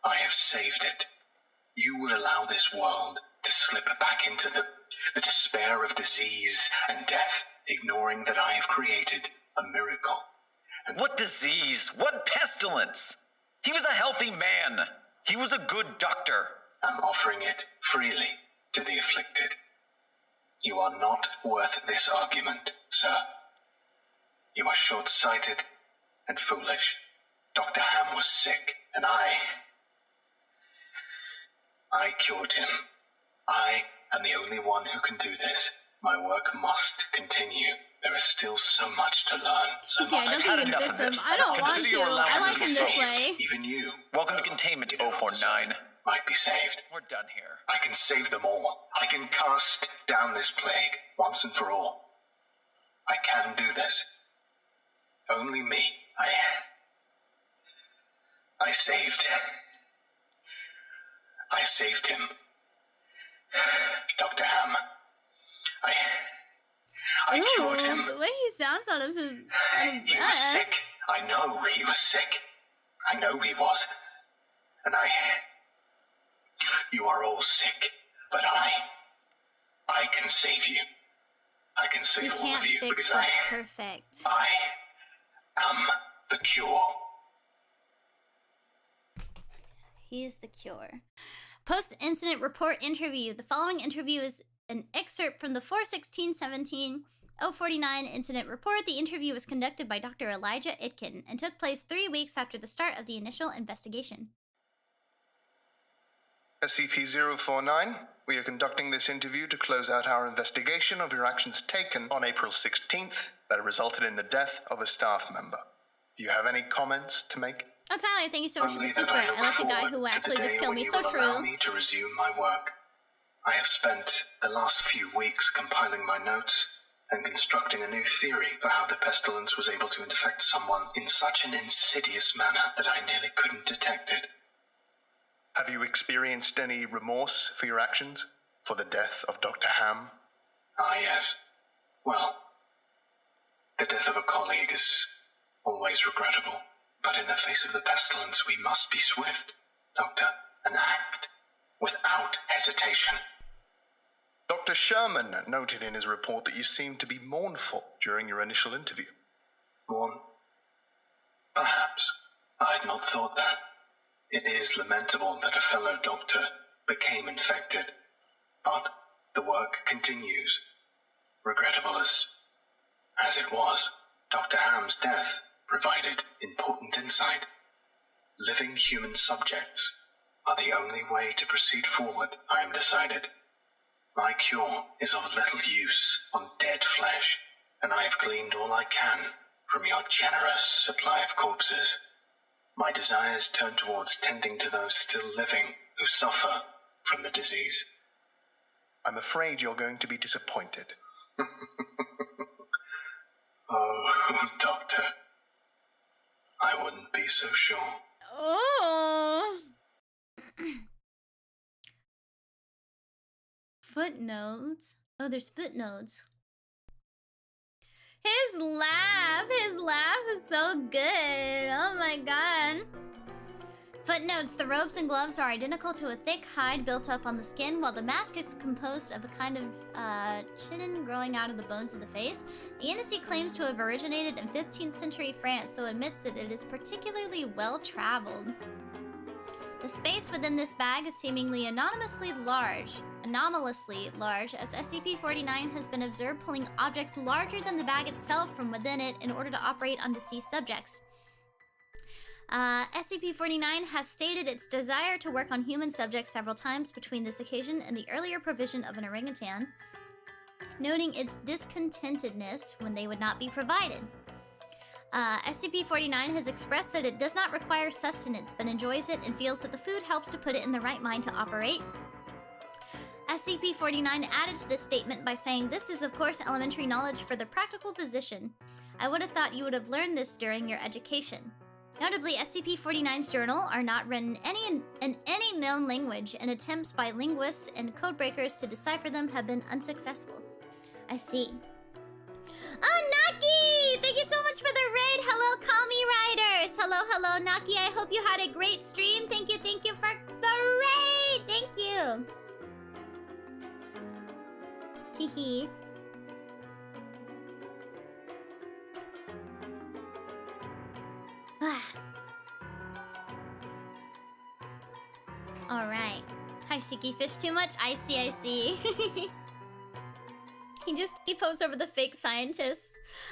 I have saved it. You would allow this world to slip back into the despair of disease and death, ignoring that I have created a miracle. And what disease? What pestilence? He was a healthy man. He was a good doctor. I'm offering it freely to the afflicted. You are not worth this argument, sir. You are short-sighted and foolish. Dr. Ham was sick, and I cured him. I am the only one who can do this. My work must continue. There is still so much to learn. So Shiki, I don't think you can fix him. I don't want to. I like him this way. Even you. Welcome to Containment 049. Might be saved. We're done here. I can save them all. I can cast down this plague once and for all. I can do this. Only me. I saved him. Dr. Ham. I cured him. The way he sounds out of his He was sick. I know he was sick. I know he was. And you are all sick, but I can save you. I can save all of you because perfect. am the cure. He is the cure. Post-incident report interview. The following interview is an excerpt from the 4/16/17/049 incident report. The interview was conducted by Dr. Elijah Itkin and took place 3 weeks after the start of the initial investigation. SCP-049, we are conducting this interview to close out our investigation of your actions taken on April 16th that resulted in the death of a staff member. Do you have any comments to make? Oh, Tyler, thank you so much for the Only super. that I I look like the guy forward who to actually the just day killed when me. you So will allow true. me to resume my work. I have spent the last few weeks compiling my notes and constructing a new theory for how the pestilence was able to infect someone in such an insidious manner that I nearly couldn't detect it. Have you experienced any remorse for your actions? For the death of Dr. Ham? Ah, yes. Well, the death of a colleague is always regrettable. But in the face of the pestilence, we must be swift, Doctor, and act without hesitation. Dr. Sherman noted in his report that you seemed to be mournful during your initial interview. Mourn? Perhaps. I had not thought that. It is lamentable that a fellow doctor became infected. But the work continues. Regrettable as it was, Dr. Ham's death provided important insight. Living human subjects are the only way to proceed forward, I am decided. My cure is of little use on dead flesh, and I have gleaned all I can from your generous supply of corpses. My desires turn towards tending to those still living who suffer from the disease. I'm afraid you're going to be disappointed. Oh, Doctor. I wouldn't be so sure. Oh. Footnotes. Oh, there's footnotes. His laugh is so good. Oh my god. Footnotes. The robes and gloves are identical to a thick hide built up on the skin, while the mask is composed of a kind of chitin growing out of the bones of the face. The entity claims to have originated in 15th century France, though admits that it is particularly well-traveled. The space within this bag is seemingly anomalously large, as SCP-49 has been observed pulling objects larger than the bag itself from within it in order to operate on deceased subjects. SCP-49 has stated its desire to work on human subjects several times between this occasion and the earlier provision of an orangutan, noting its discontentedness when they would not be provided. SCP-49 has expressed that it does not require sustenance, but enjoys it and feels that the food helps to put it in the right mind to operate. SCP-49 added to this statement by saying, "This is of course elementary knowledge for the practical position. I would have thought you would have learned this during your education." Notably, SCP-49's journal are not written in any known language, and attempts by linguists and codebreakers to decipher them have been unsuccessful. I see. Oh, Naki! Thank you so much for the raid! Hello, Kami Riders! Hello, Naki. I hope you had a great stream. Thank you for the raid! Thank you! Hehe. Alright. Hi, Shiki. Fish too much? I see. He posed over the fake scientist.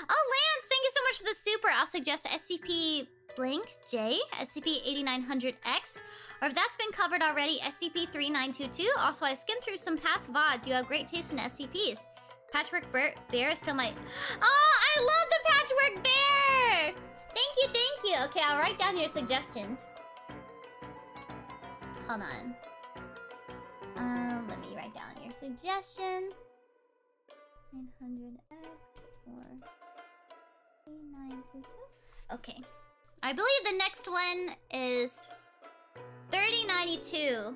Oh, Lance, thank you so much for the super. I'll suggest SCP Blink J, SCP-8900X, or if that's been covered already, SCP-3922. Also, I skimmed through some past VODs. You have great taste in SCPs. Patchwork Bear is still my... Oh, I love the Patchwork Bear! Thank you. Okay, I'll write down your suggestions. Hold on. Let me write down your suggestion. 900X or 3922. Okay. I believe the next one is 3092.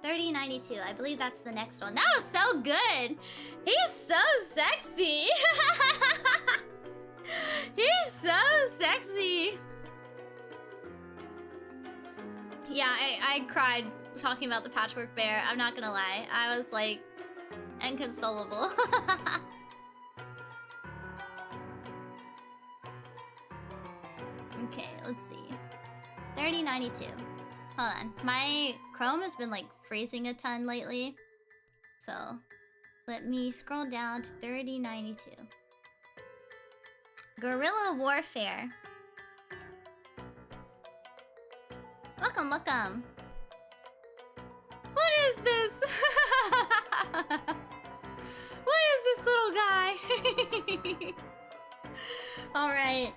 3092. I believe that's the next one. That was so good. He's so sexy. He's so sexy. Yeah, I cried talking about the Patchwork Bear. I'm not gonna lie. I was like inconsolable. Okay, let's see. 3092. Hold on. My Chrome has been like freezing a ton lately. So let me scroll down to 3092. Guerrilla Warfare. Welcome, welcome. What is this? What is this little guy? Alright.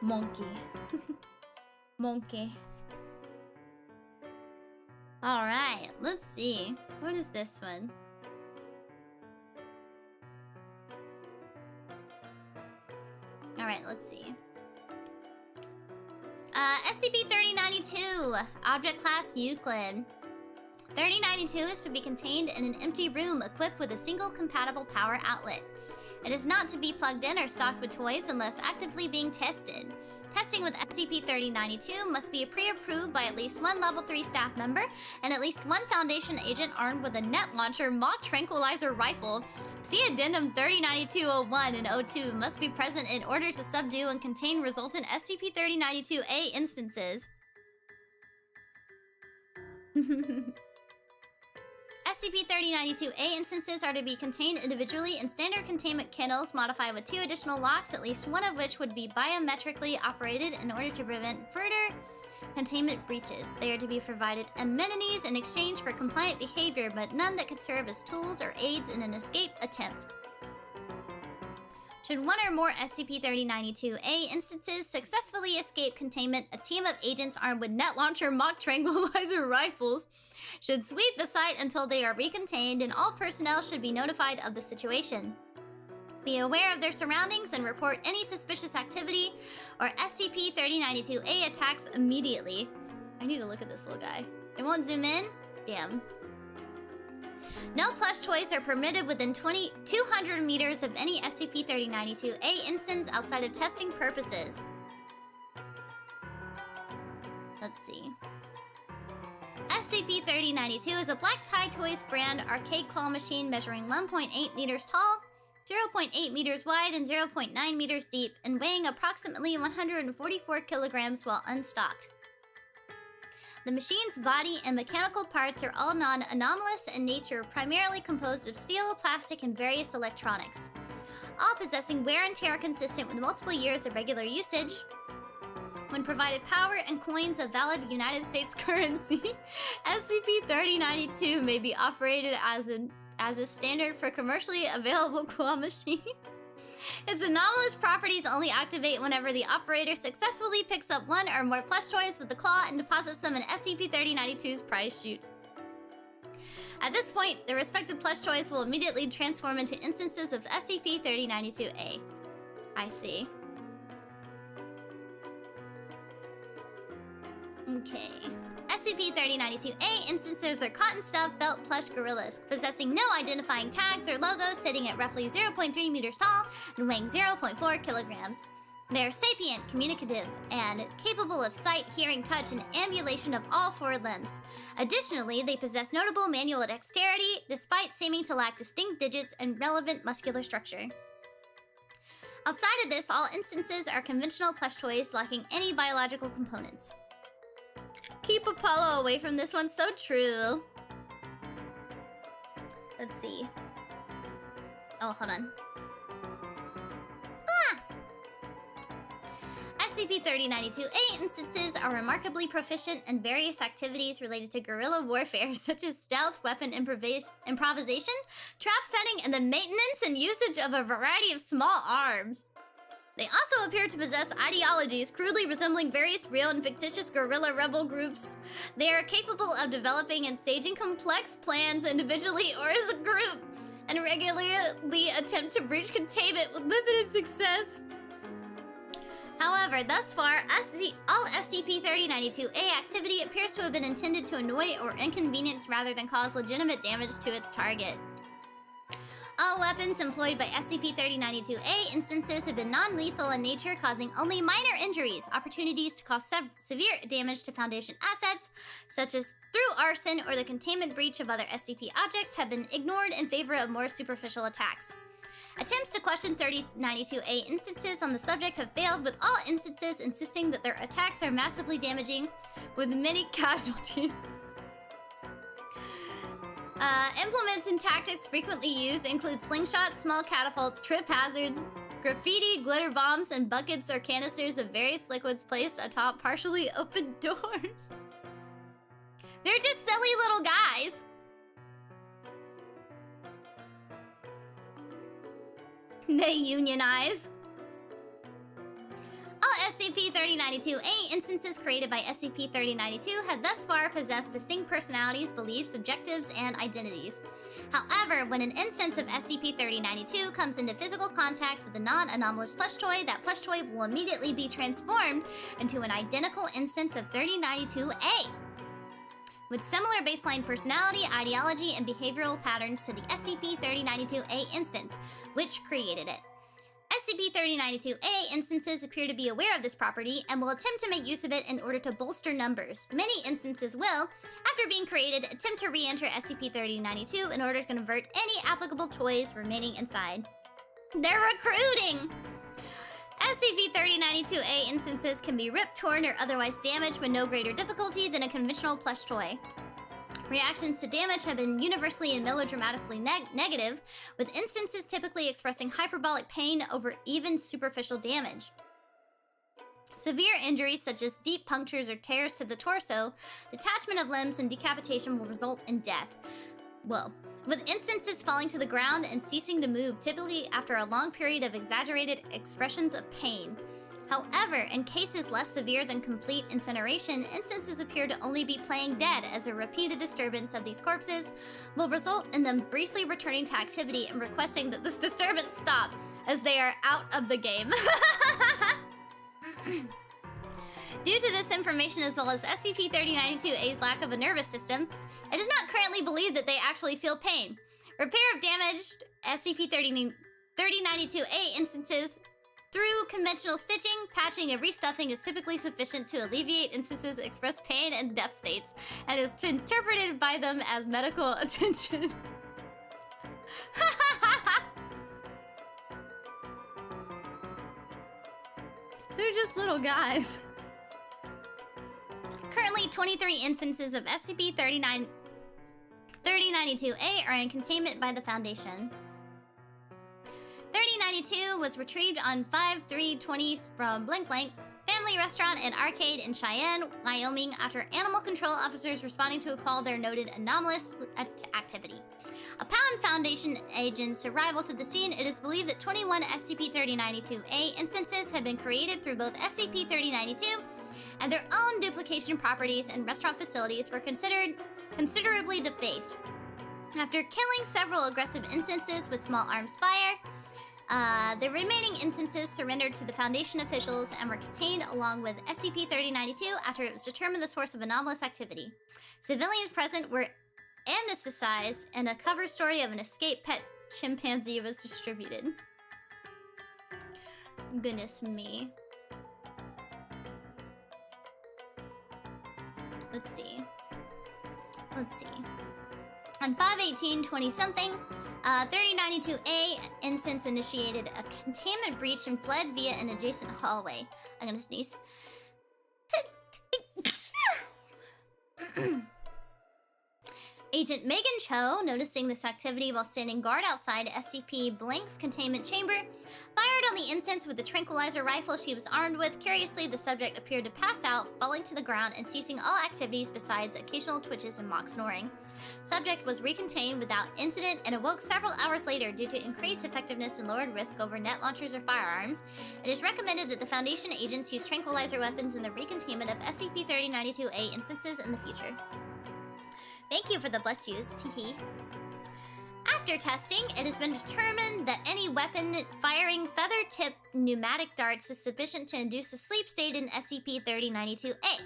Monkey. Monkey. Alright, let's see. What is this one? Alright, let's see. SCP-3092, Object Class Euclid. 3092 is to be contained in an empty room equipped with a single compatible power outlet. It is not to be plugged in or stocked with toys unless actively being tested. Testing with SCP-3092 must be pre-approved by at least one Level 3 staff member and at least one Foundation agent armed with a net launcher mock tranquilizer rifle. See Addendum 3092-01 and 02 must be present in order to subdue and contain resultant SCP-3092-A instances. SCP-3092-A instances are to be contained individually in standard containment kennels modified with 2 additional locks, at least one of which would be biometrically operated in order to prevent further containment breaches. They are to be provided amenities in exchange for compliant behavior, but none that could serve as tools or aids in an escape attempt. Should one or more SCP-3092-A instances successfully escape containment, a team of agents armed with net launcher mock tranquilizer rifles should sweep the site until they are recontained, and all personnel should be notified of the situation. Be aware of their surroundings and report any suspicious activity or SCP-3092-A attacks immediately. I need to look at this little guy. It won't zoom in? Damn. No plush toys are permitted within 200 meters of any SCP-3092-A instance outside of testing purposes. Let's see. SCP-3092 is a Black Tie Toys brand arcade claw machine measuring 1.8 meters tall, 0.8 meters wide, and 0.9 meters deep, and weighing approximately 144 kilograms while unstocked. The machine's body and mechanical parts are all non-anomalous in nature, primarily composed of steel, plastic, and various electronics, all possessing wear and tear consistent with multiple years of regular usage. When provided power and coins of valid United States currency, SCP-3092 may be operated as a standard for commercially available claw machines. Its anomalous properties only activate whenever the operator successfully picks up one or more plush toys with the claw and deposits them in SCP-3092's prize chute. At this point, the respective plush toys will immediately transform into instances of SCP-3092-A. I see. Okay. SCP-3092-A instances are cotton stuff felt plush gorillas, possessing no identifying tags or logos, sitting at roughly 0.3 meters tall and weighing 0.4 kilograms. They are sapient, communicative, and capable of sight, hearing, touch, and ambulation of all 4 limbs. Additionally, they possess notable manual dexterity, despite seeming to lack distinct digits and relevant muscular structure. Outside of this, all instances are conventional plush toys lacking any biological components. Keep Apollo away from this one, so true. Let's see. Oh, hold on. SCP-3092-A instances are remarkably proficient in various activities related to guerrilla warfare, such as stealth, weapon improvisation, trap setting, and the maintenance and usage of a variety of small arms. They also appear to possess ideologies crudely resembling various real and fictitious guerrilla rebel groups. They are capable of developing and staging complex plans individually or as a group, and regularly attempt to breach containment with limited success. However, thus far, all SCP-3092-A activity appears to have been intended to annoy or inconvenience rather than cause legitimate damage to its target. All weapons employed by SCP-3092-A instances have been non-lethal in nature, causing only minor injuries. Opportunities to cause severe damage to Foundation assets, such as through arson or the containment breach of other SCP objects, have been ignored in favor of more superficial attacks. Attempts to question 3092A instances on the subject have failed, with all instances insisting that their attacks are massively damaging, with many casualties. Implements and tactics frequently used include slingshots, small catapults, trip hazards, graffiti, glitter bombs, and buckets or canisters of various liquids placed atop partially open doors. They're just silly little guys. They unionize. All SCP-3092-A instances created by SCP-3092 have thus far possessed distinct personalities, beliefs, objectives, and identities. However, when an instance of SCP-3092 comes into physical contact with a non-anomalous plush toy, that plush toy will immediately be transformed into an identical instance of 3092-A, with similar baseline personality, ideology, and behavioral patterns to the SCP-3092-A instance, which created it. SCP-3092-A instances appear to be aware of this property and will attempt to make use of it in order to bolster numbers. Many instances will, after being created, attempt to re-enter SCP-3092 in order to convert any applicable toys remaining inside. They're recruiting! SCP-3092-A instances can be ripped, torn, or otherwise damaged with no greater difficulty than a conventional plush toy. Reactions to damage have been universally and melodramatically negative, with instances typically expressing hyperbolic pain over even superficial damage. Severe injuries such as deep punctures or tears to the torso, detachment of limbs, and decapitation will result in death. Well, with instances falling to the ground and ceasing to move, typically after a long period of exaggerated expressions of pain. However, in cases less severe than complete incineration, instances appear to only be playing dead, as a repeated disturbance of these corpses will result in them briefly returning to activity and requesting that this disturbance stop, as they are out of the game. Due to this information, as well as SCP-3092-A's lack of a nervous system, it is not currently believed that they actually feel pain. Repair of damaged SCP-3092-A instances through conventional stitching, patching, and restuffing is typically sufficient to alleviate instances express pain and death states, and is interpreted by them as medical attention. They're just little guys. Currently, 23 instances of SCP-3092-A are in containment by the Foundation. 3092 was retrieved on 5/3/20 from Blank Blank Family Restaurant and Arcade in Cheyenne, Wyoming, after animal control officers responding to a call there noted anomalous activity. Upon Foundation agents' arrival to the scene, it is believed that 21 SCP-3092-A instances had been created through both SCP-3092 and their own duplication properties and restaurant facilities were considerably defaced. After killing several aggressive instances with small arms fire, the remaining instances surrendered to the Foundation officials and were contained along with SCP-3092 after it was determined the source of anomalous activity. Civilians present were amnesticized, and a cover story of an escaped pet chimpanzee was distributed. Goodness me. Let's see. On 5/18/20-something, 3092-A instance initiated a containment breach and fled via an adjacent hallway. I'm gonna sneeze. Agent Megan Cho, noticing this activity while standing guard outside SCP Blank's containment chamber, fired on the instance with the tranquilizer rifle she was armed with. Curiously, the subject appeared to pass out, falling to the ground and ceasing all activities besides occasional twitches and mock snoring. Subject was recontained without incident and awoke several hours later due to increased effectiveness and lowered risk over net launchers or firearms. It is recommended that the Foundation agents use tranquilizer weapons in the recontainment of SCP-3092-A instances in the future. Thank you for the blessed use, teehee. After testing, it has been determined that any weapon firing feather-tipped pneumatic darts is sufficient to induce a sleep state in SCP-3092-A.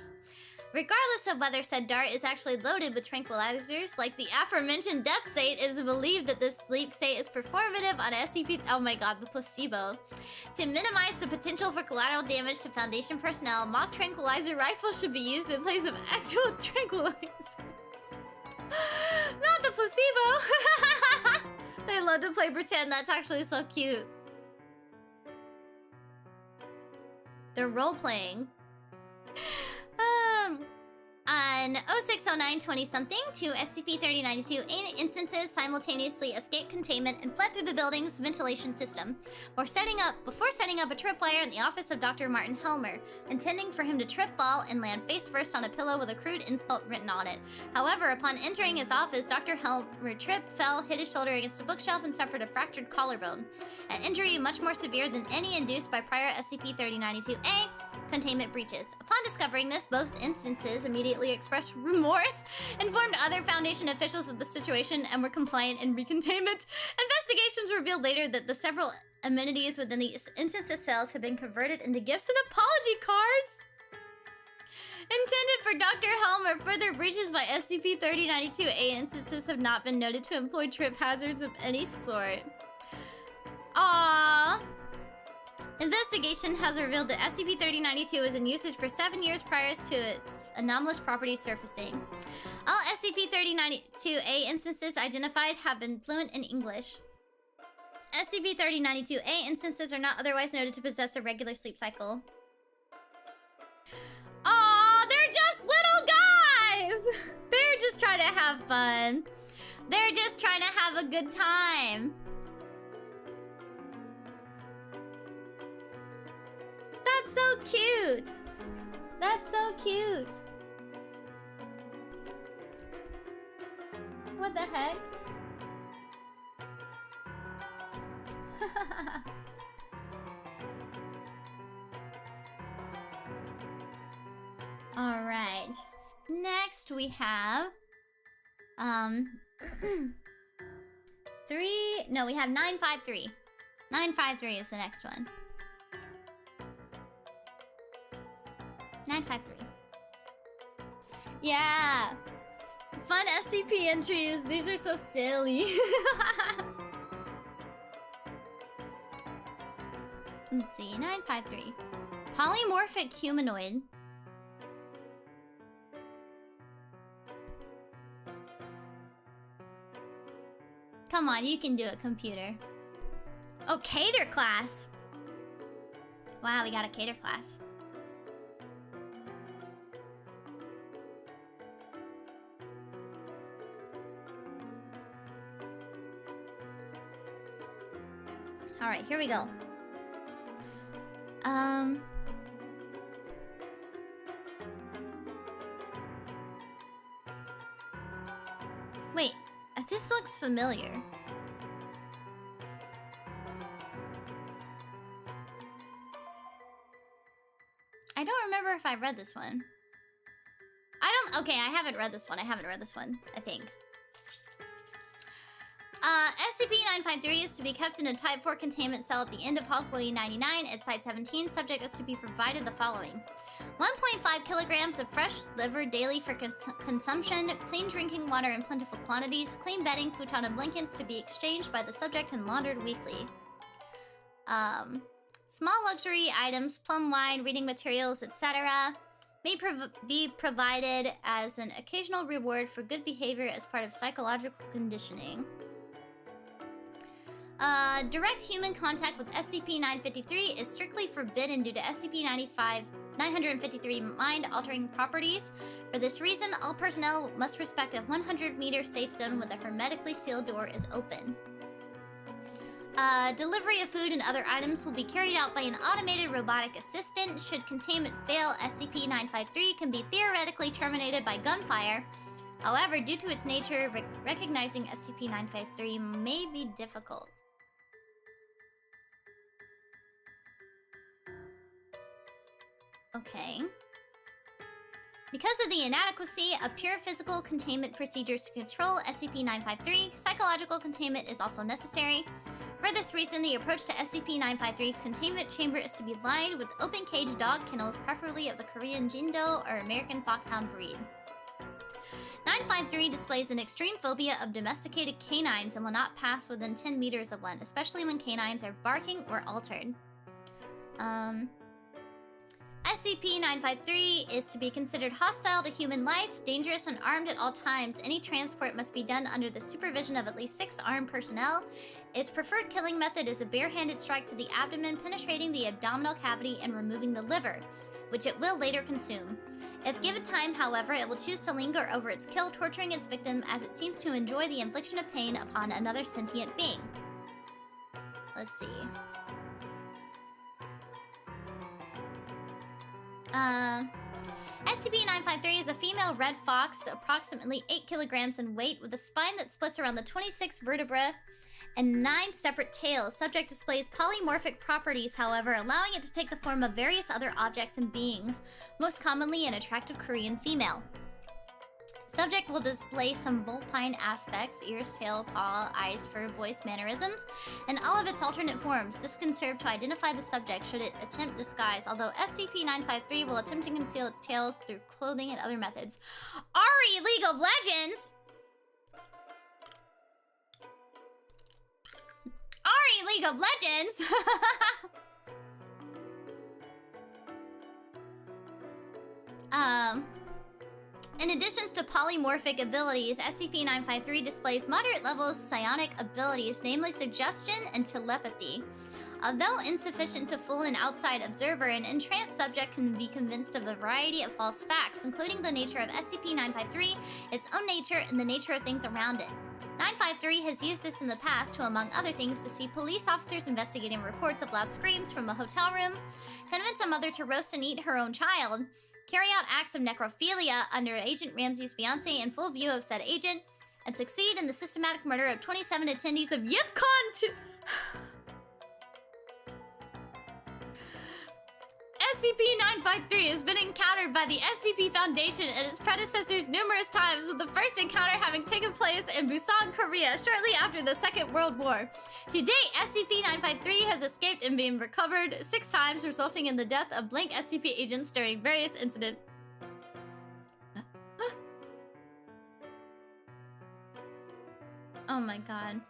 Regardless of whether said dart is actually loaded with tranquilizers, like the aforementioned death state, it is believed that this sleep state is performative on SCP- oh my god, the placebo. To minimize the potential for collateral damage to Foundation personnel, mock tranquilizer rifles should be used in place of actual tranquilizers. Not the placebo! They love to play pretend. That's actually so cute. They're role-playing. On 0609-20-something, two SCP-3092 alien instances simultaneously escaped containment and fled through the building's ventilation system. Before setting up a tripwire in the office of Dr. Martin Helmer, intending for him to trip, fall, and land face first on a pillow with a crude insult written on it. However, upon entering his office, Dr. Helmer tripped, fell, hit his shoulder against a bookshelf, and suffered a fractured collarbone. An injury much more severe than any induced by prior SCP-3092-A containment breaches. Upon discovering this, both instances immediately expressed remorse, informed other Foundation officials of the situation, and were compliant in recontainment. Investigations revealed later that the several amenities within the instances cells had been converted into gifts and apology cards intended for Dr. Helmer. Further breaches by SCP-3092-A instances have not been noted to employ trip hazards of any sort. Aww. Investigation has revealed that SCP-3092 was in usage for 7 years prior to its anomalous properties surfacing. All SCP-3092-A instances identified have been fluent in English. SCP-3092-A instances are not otherwise noted to possess a regular sleep cycle. Aww, they're just little guys! They're just trying to have fun. They're just trying to have a good time. That's so cute. That's so cute. What the heck? All right. Next we have we have 953. 953 is the next one. 953. Yeah. Fun SCP entries. These are so silly. Let's see. 953. Polymorphic humanoid. Come on, you can do it, computer. Oh, cater class. Wow, we got a cater class. All right, here we go. Wait, this looks familiar. I don't remember if I read this one. Okay, I haven't read this one. I think. SCP-953 is to be kept in a Type 4 containment cell at the end of Hallway 99 at Site 17. Subject is to be provided the following. 1.5 kilograms of fresh liver daily for consumption, clean drinking water in plentiful quantities, clean bedding, futon, and blankets to be exchanged by the subject and laundered weekly. Small luxury items, plum wine, reading materials, etc. may be provided as an occasional reward for good behavior as part of psychological conditioning. Direct human contact with SCP-953 is strictly forbidden due to SCP-953 mind-altering properties. For this reason, all personnel must respect a 100-meter safe zone when the hermetically sealed door is open. Delivery of food and other items will be carried out by an automated robotic assistant. Should containment fail, SCP-953 can be theoretically terminated by gunfire. However, due to its nature, recognizing SCP-953 may be difficult. Okay. Because of the inadequacy of pure physical containment procedures to control SCP-953, psychological containment is also necessary. For this reason, the approach to SCP-953's containment chamber is to be lined with open-cage dog kennels, preferably of the Korean Jindo or American Foxhound breed. 953 displays an extreme phobia of domesticated canines and will not pass within 10 meters of one, especially when canines are barking or altered. SCP-953 is to be considered hostile to human life, dangerous and armed at all times. Any transport must be done under the supervision of at least 6 armed personnel. Its preferred killing method is a barehanded strike to the abdomen, penetrating the abdominal cavity and removing the liver, which it will later consume. If given time, however, it will choose to linger over its kill, torturing its victim as it seems to enjoy the infliction of pain upon another sentient being. Let's see. SCP-953 is a female red fox, approximately 8 kilograms in weight, with a spine that splits around the 26 vertebrae and 9 separate tails. Subject displays polymorphic properties, however, allowing it to take the form of various other objects and beings, most commonly an attractive Korean female. Subject will display some vulpine aspects, ears, tail, paw, eyes, fur, voice, mannerisms, and all of its alternate forms. This can serve to identify the subject should it attempt disguise, although SCP-953 will attempt to conceal its tails through clothing and other methods. Ari, League of Legends! Ari, League of Legends! In addition to polymorphic abilities, SCP-953 displays moderate levels of psionic abilities, namely suggestion and telepathy. Although insufficient to fool an outside observer, an entranced subject can be convinced of a variety of false facts, including the nature of SCP-953, its own nature, and the nature of things around it. 953 has used this in the past to, among other things, to see police officers investigating reports of loud screams from a hotel room, convince a mother to roast and eat her own child, carry out acts of necrophilia under Agent Ramsey's fiancé in full view of said agent, and succeed in the systematic murder of 27 attendees of YIFCON 2... SCP-953 has been encountered by the SCP Foundation and its predecessors numerous times, with the first encounter having taken place in Busan, Korea, shortly after the Second World War. To date, SCP-953 has escaped and been recovered 6 times, resulting in the death of blank SCP agents during various incidents. Oh my god.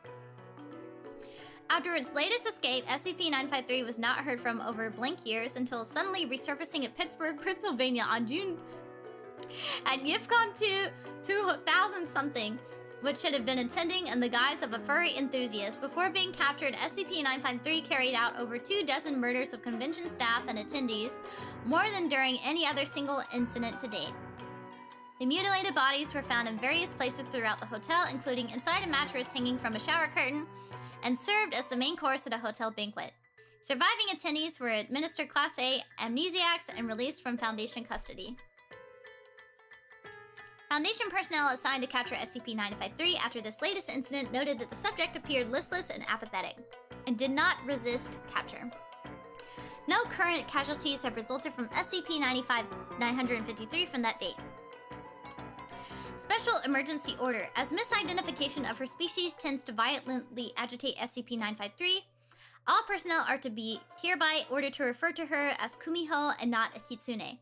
After its latest escape, SCP-953 was not heard from over blank years until suddenly resurfacing at Pittsburgh, Pennsylvania on June at YIFCON 2000-something, which it had been attending in the guise of a furry enthusiast. Before being captured, SCP-953 carried out over 24 murders of convention staff and attendees, more than during any other single incident to date. The mutilated bodies were found in various places throughout the hotel, including inside a mattress hanging from a shower curtain, and served as the main course at a hotel banquet. Surviving attendees were administered Class A amnesiacs and released from Foundation custody. Foundation personnel assigned to capture SCP-953 after this latest incident noted that the subject appeared listless and apathetic, and did not resist capture. No current casualties have resulted from SCP-953 from that date. Special Emergency Order. As misidentification of her species tends to violently agitate SCP-953, all personnel are to be hereby ordered to refer to her as Kumiho and not a Kitsune.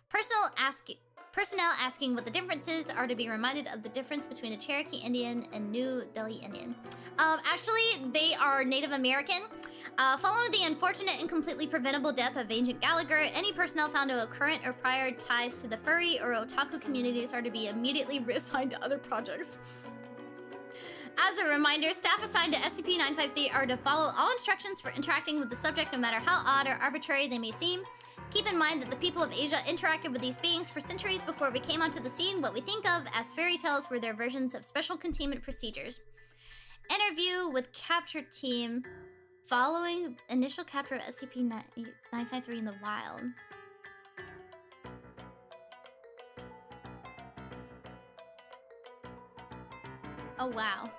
Personnel asking what the differences are to be reminded of the difference between a Cherokee Indian and New Delhi Indian. Actually, they are Native American. Following the unfortunate and completely preventable death of Agent Gallagher, any personnel found to have current or prior ties to the furry or otaku communities are to be immediately reassigned to other projects. As a reminder, staff assigned to SCP-953 are to follow all instructions for interacting with the subject, no matter how odd or arbitrary they may seem. Keep in mind that the people of Asia interacted with these beings for centuries before we came onto the scene. What we think of as fairy tales were their versions of special containment procedures. Interview with capture team following initial capture of SCP-953 in the wild. Oh wow.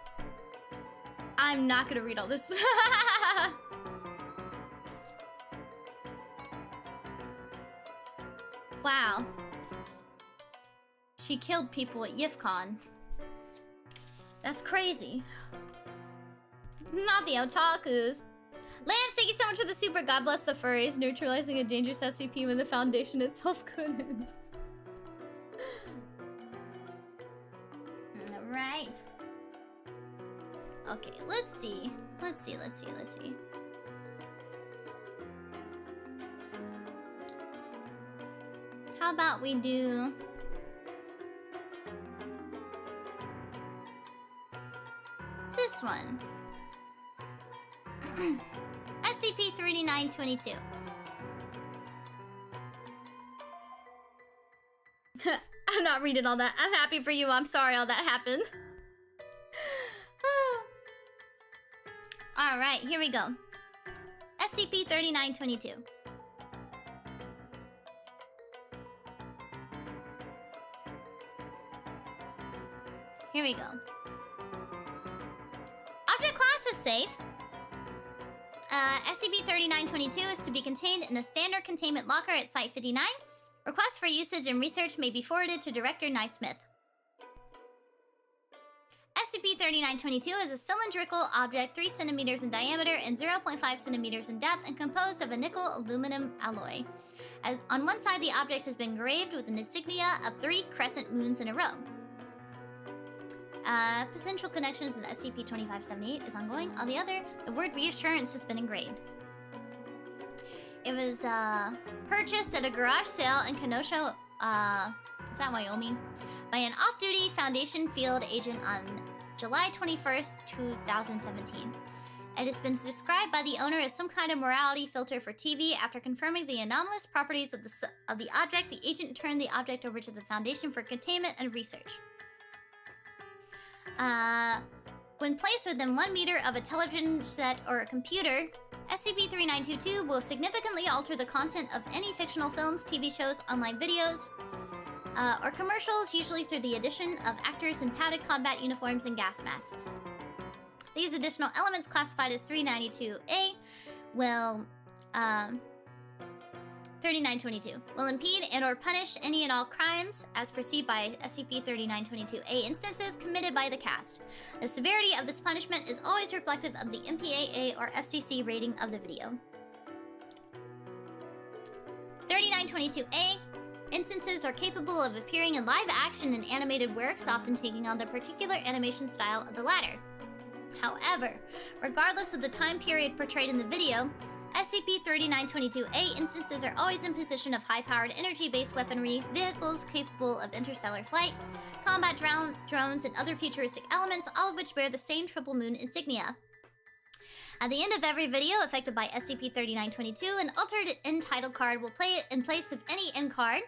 I'm not gonna read all this. Wow. She killed people at YIFCON. That's crazy. Not the otakus. Lance, thank you so much for the super. God bless the furries. Neutralizing a dangerous SCP when the Foundation itself couldn't. Alright. Okay, let's see. Let's see. How about we do... this one. SCP-3922. I'm not reading all that. I'm happy for you. I'm sorry all that happened. Alright, here we go. SCP-3922. Here we go. Object class is safe. SCP-3922 is to be contained in a standard containment locker at Site-59. Requests for usage and research may be forwarded to Director Naismith. SCP-3922 is a cylindrical object 3 centimeters in diameter and 0.5 centimeters in depth and composed of a nickel-aluminum alloy. As on one side, the object has been engraved with an insignia of 3 crescent moons in a row. Potential connections with SCP-2578 is ongoing. On the other, the word reassurance has been engraved. It was purchased at a garage sale in Kenosha, is that Wyoming? By an off-duty Foundation field agent on July 21st, 2017. It has been described by the owner as some kind of morality filter for TV. After confirming the anomalous properties of the object, the agent turned the object over to the Foundation for containment and research. When placed within 1 meter of a television set or a computer, SCP-3922 will significantly alter the content of any fictional films, TV shows, online videos, or commercials, usually through the addition of actors in padded combat uniforms and gas masks. These additional elements, classified as 392A, will 3922 will impede and or punish any and all crimes as perceived by SCP-3922A instances committed by the cast. The severity of this punishment is always reflective of the MPAA or FCC rating of the video. 3922A instances are capable of appearing in live action and animated works, often taking on the particular animation style of the latter. However, regardless of the time period portrayed in the video, SCP-3922A instances are always in position of high-powered energy-based weaponry, vehicles capable of interstellar flight, combat drones, and other futuristic elements, all of which bear the same triple moon insignia. At the end of every video affected by SCP-3922, an altered end title card will play in place of any end card,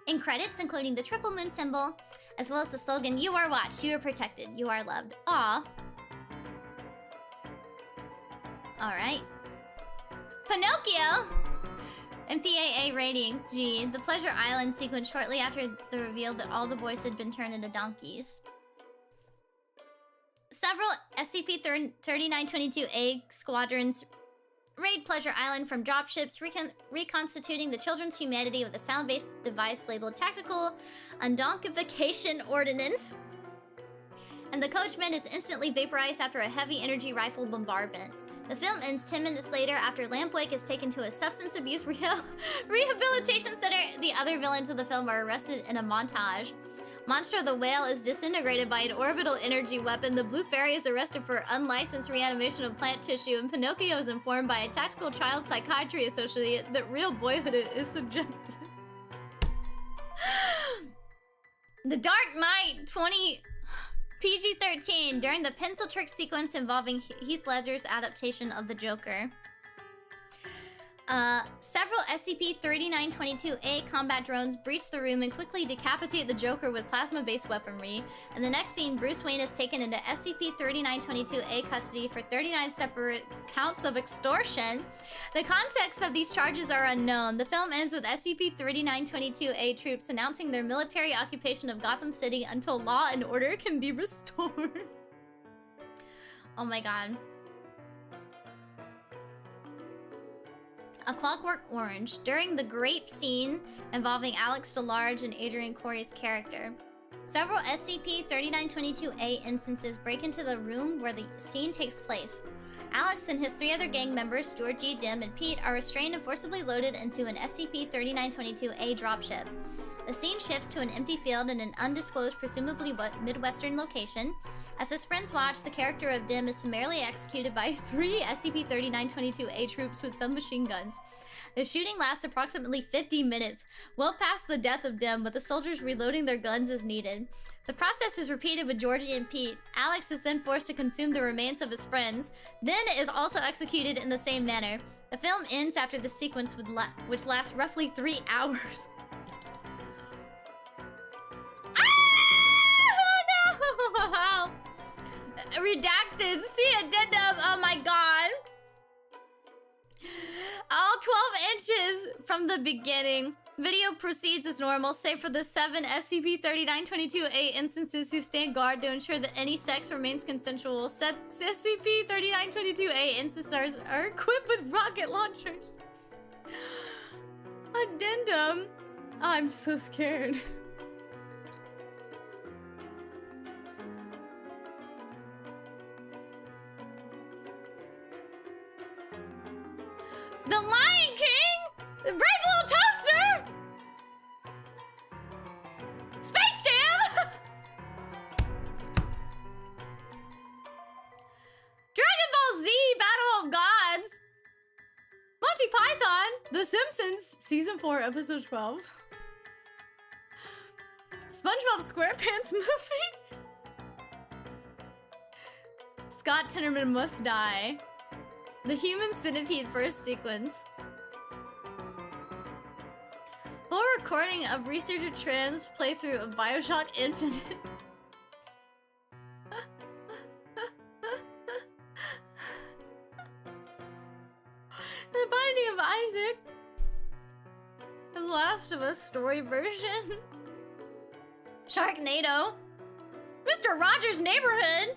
in credits including the triple moon symbol, as well as the slogan, "You are watched, you are protected, you are loved." Aww. Alright. Pinocchio! MPAA rating G. The Pleasure Island sequence shortly after the reveal that all the boys had been turned into donkeys. Several SCP-3922A squadrons raid Pleasure Island from dropships, reconstituting the children's humanity with a sound-based device labeled Tactical Undonkification Ordnance. And the coachman is instantly vaporized after a heavy energy rifle bombardment. The film ends 10 minutes later after Lampwick is taken to a substance abuse rehabilitation center. The other villains of the film are arrested in a montage. Monstro the Whale is disintegrated by an orbital energy weapon. The Blue Fairy is arrested for unlicensed reanimation of plant tissue. And Pinocchio is informed by a tactical child psychiatry associate that real boyhood is subjective. The Dark Knight 20... PG-13, during the pencil trick sequence involving Heath Ledger's adaptation of the Joker. Several SCP-3922A combat drones breach the room and quickly decapitate the Joker with plasma-based weaponry. In the next scene, Bruce Wayne is taken into SCP-3922A custody for 39 separate counts of extortion. The context of these charges are unknown. The film ends with SCP-3922A troops announcing their military occupation of Gotham City until law and order can be restored. Oh my god. A Clockwork Orange. During the grape scene involving Alex DeLarge and Adrian Corey's character, several SCP-3922A instances break into the room where the scene takes place. Alex and his 3 other gang members, Georgie, Dim, and Pete, are restrained and forcibly loaded into an SCP-3922A dropship. The scene shifts to an empty field in an undisclosed, presumably Midwestern location. As his friends watch, the character of Dim is summarily executed by 3 SCP-3922A troops with submachine guns. The shooting lasts approximately 50 minutes, well past the death of Dem, with the soldiers reloading their guns as needed. The process is repeated with Georgie and Pete. Alex is then forced to consume the remains of his friends, then is also executed in the same manner. The film ends after this sequence, which lasts roughly 3 hours. Ah! No! Redacted. See addendum. Oh my god. All 12 inches from the beginning. Video proceeds as normal, save for the 7 SCP-3922-A instances who stand guard to ensure that any sex remains consensual. SCP-3922-A instances are equipped with rocket launchers. Addendum. I'm so scared. The Lion King! The Brave Little Toaster! Space Jam! Dragon Ball Z Battle of Gods! Monty Python! The Simpsons Season 4 Episode 12. SpongeBob SquarePants movie? Scott Tenorman Must Die. The Human Centipede first sequence. Full recording of Researcher Tran's playthrough of BioShock Infinite. The Binding of Isaac. The Last of Us story version. Sharknado. Mr. Rogers' Neighborhood.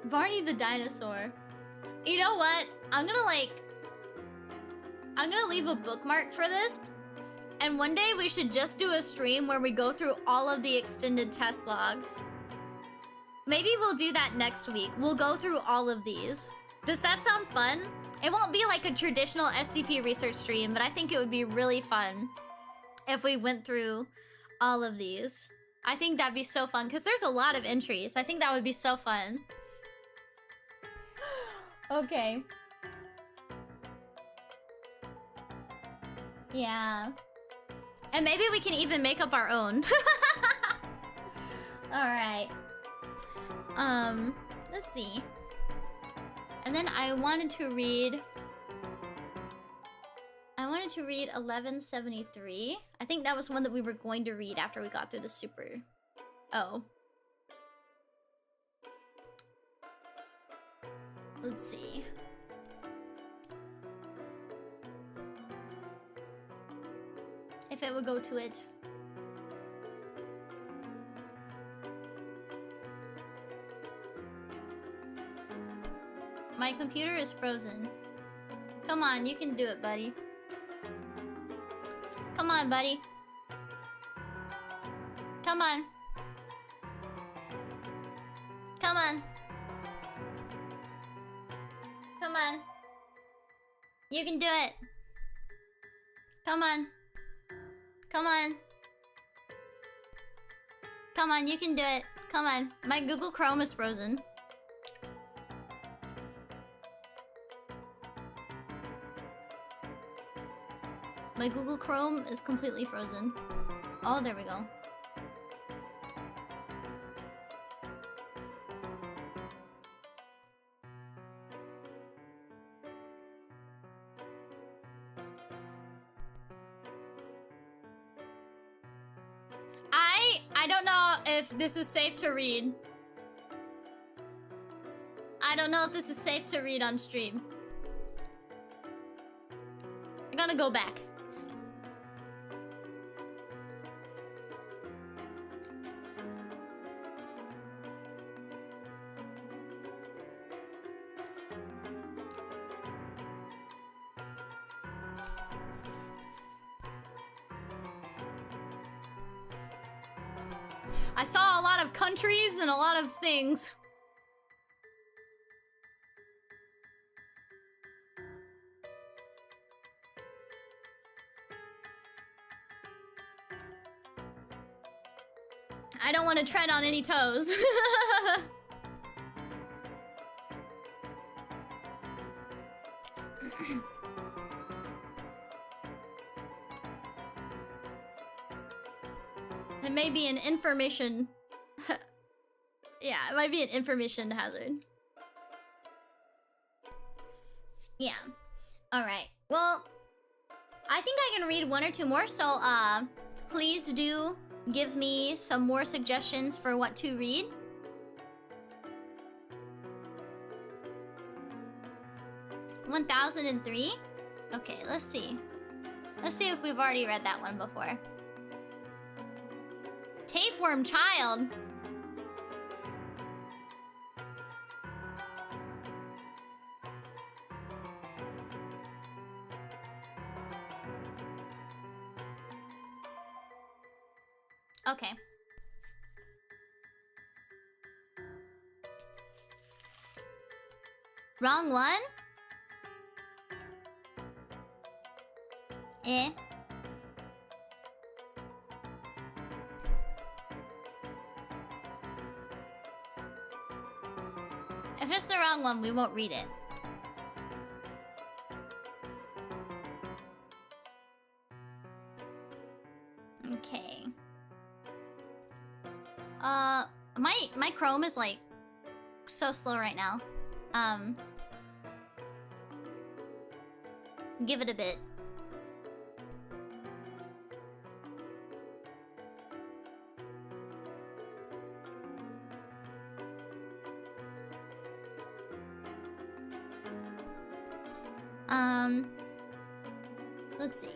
Barney the Dinosaur. You know what? I'm gonna leave a bookmark for this. And one day we should just do a stream where we go through all of the extended test logs. Maybe we'll do that next week. We'll go through all of these. Does that sound fun? It won't be like a traditional SCP research stream, but I think it would be really fun if we went through all of these. I think that'd be so fun because there's a lot of entries. I think that would be so fun. Okay. Yeah. And maybe we can even make up our own. Alright. Let's see. And then I wanted to read 1173. I think that was one that we were going to read after we got through the super... Oh. Let's see. If it would go to it. My computer is frozen. Come on, you can do it, buddy. Come on, buddy. Come on. Come on. Come on. You can do it. Come on. Come on. Come on, you can do it. Come on. My Google Chrome is frozen. My Google Chrome is completely frozen. Oh, there we go. I don't know if this is safe to read. I don't know if this is safe to read on stream. I'm gonna go back. I saw a lot of countries and a lot of things. I don't want to tread on any toes. It may be an information... yeah, it might be an information hazard. Yeah. Alright. Well, I think I can read one or two more, so please do give me some more suggestions for what to read. (1003). Okay, let's see. Let's see if we've already read that one before. Tapeworm Child. Okay. Wrong one? Eh? If it's the wrong one, we won't read it. Okay. My Chrome is like so slow right now. Give it a bit. Let's see.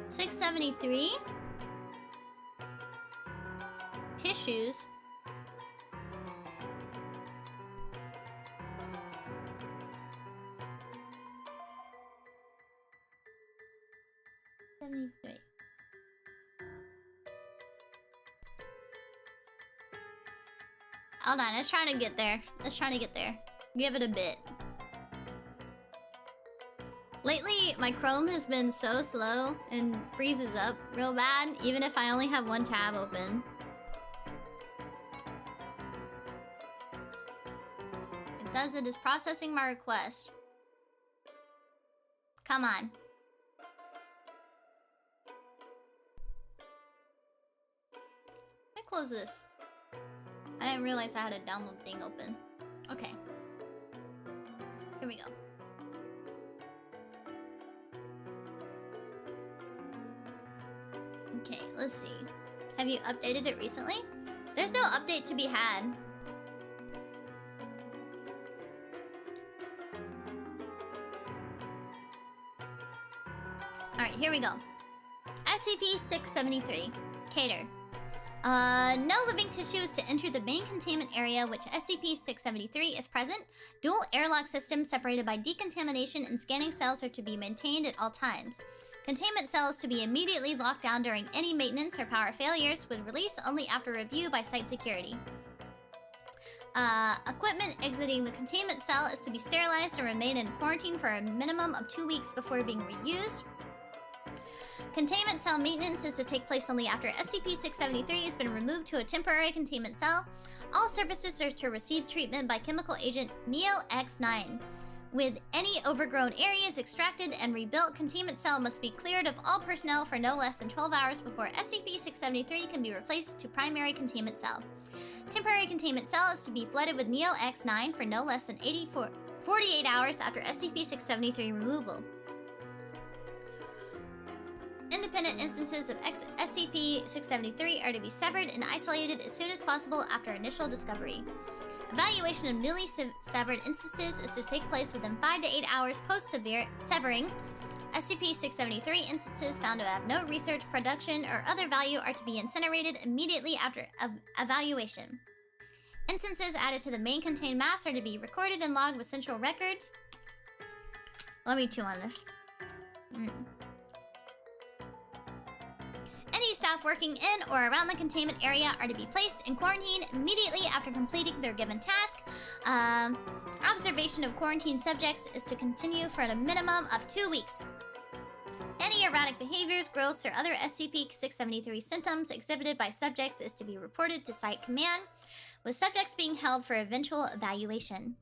673. Tissues. Hold on, let's try to get there. Let's try to get there. Give it a bit. Lately, my Chrome has been so slow and freezes up real bad, even if I only have one tab open. It says it is processing my request. Come on. Let me close this. I didn't realize I had a download thing open. Okay. Here we go. Okay, let's see. Have you updated it recently? There's no update to be had. Alright, here we go. SCP-673. Cater. No living tissue is to enter the main containment area, which SCP-673 is present. Dual airlock systems separated by decontamination and scanning cells are to be maintained at all times. Containment cells to be immediately locked down during any maintenance or power failures, with release only after review by site security. Equipment exiting the containment cell is to be sterilized and remain in quarantine for a minimum of 2 weeks before being reused. Containment cell maintenance is to take place only after SCP-673 has been removed to a temporary containment cell. All surfaces are to receive treatment by chemical agent Neo-X9. With any overgrown areas extracted and rebuilt, containment cell must be cleared of all personnel for no less than 12 hours before SCP-673 can be replaced to primary containment cell. Temporary containment cell is to be flooded with Neo-X9 for no less than 48 hours after SCP-673 removal. Independent instances of SCP-673 are to be severed and isolated as soon as possible after initial discovery. Evaluation of newly severed instances is to take place within 5 to 8 hours post-severing. SCP-673 instances found to have no research, production, or other value are to be incinerated immediately after evaluation. Instances added to the main contained mass are to be recorded and logged with central records. Let me chew on this. Any staff working in or around the containment area are to be placed in quarantine immediately after completing their given task. Observation of quarantine subjects is to continue for a minimum of 2 weeks. Any erratic behaviors, growths, or other SCP-673 symptoms exhibited by subjects is to be reported to Site Command, with subjects being held for eventual evaluation.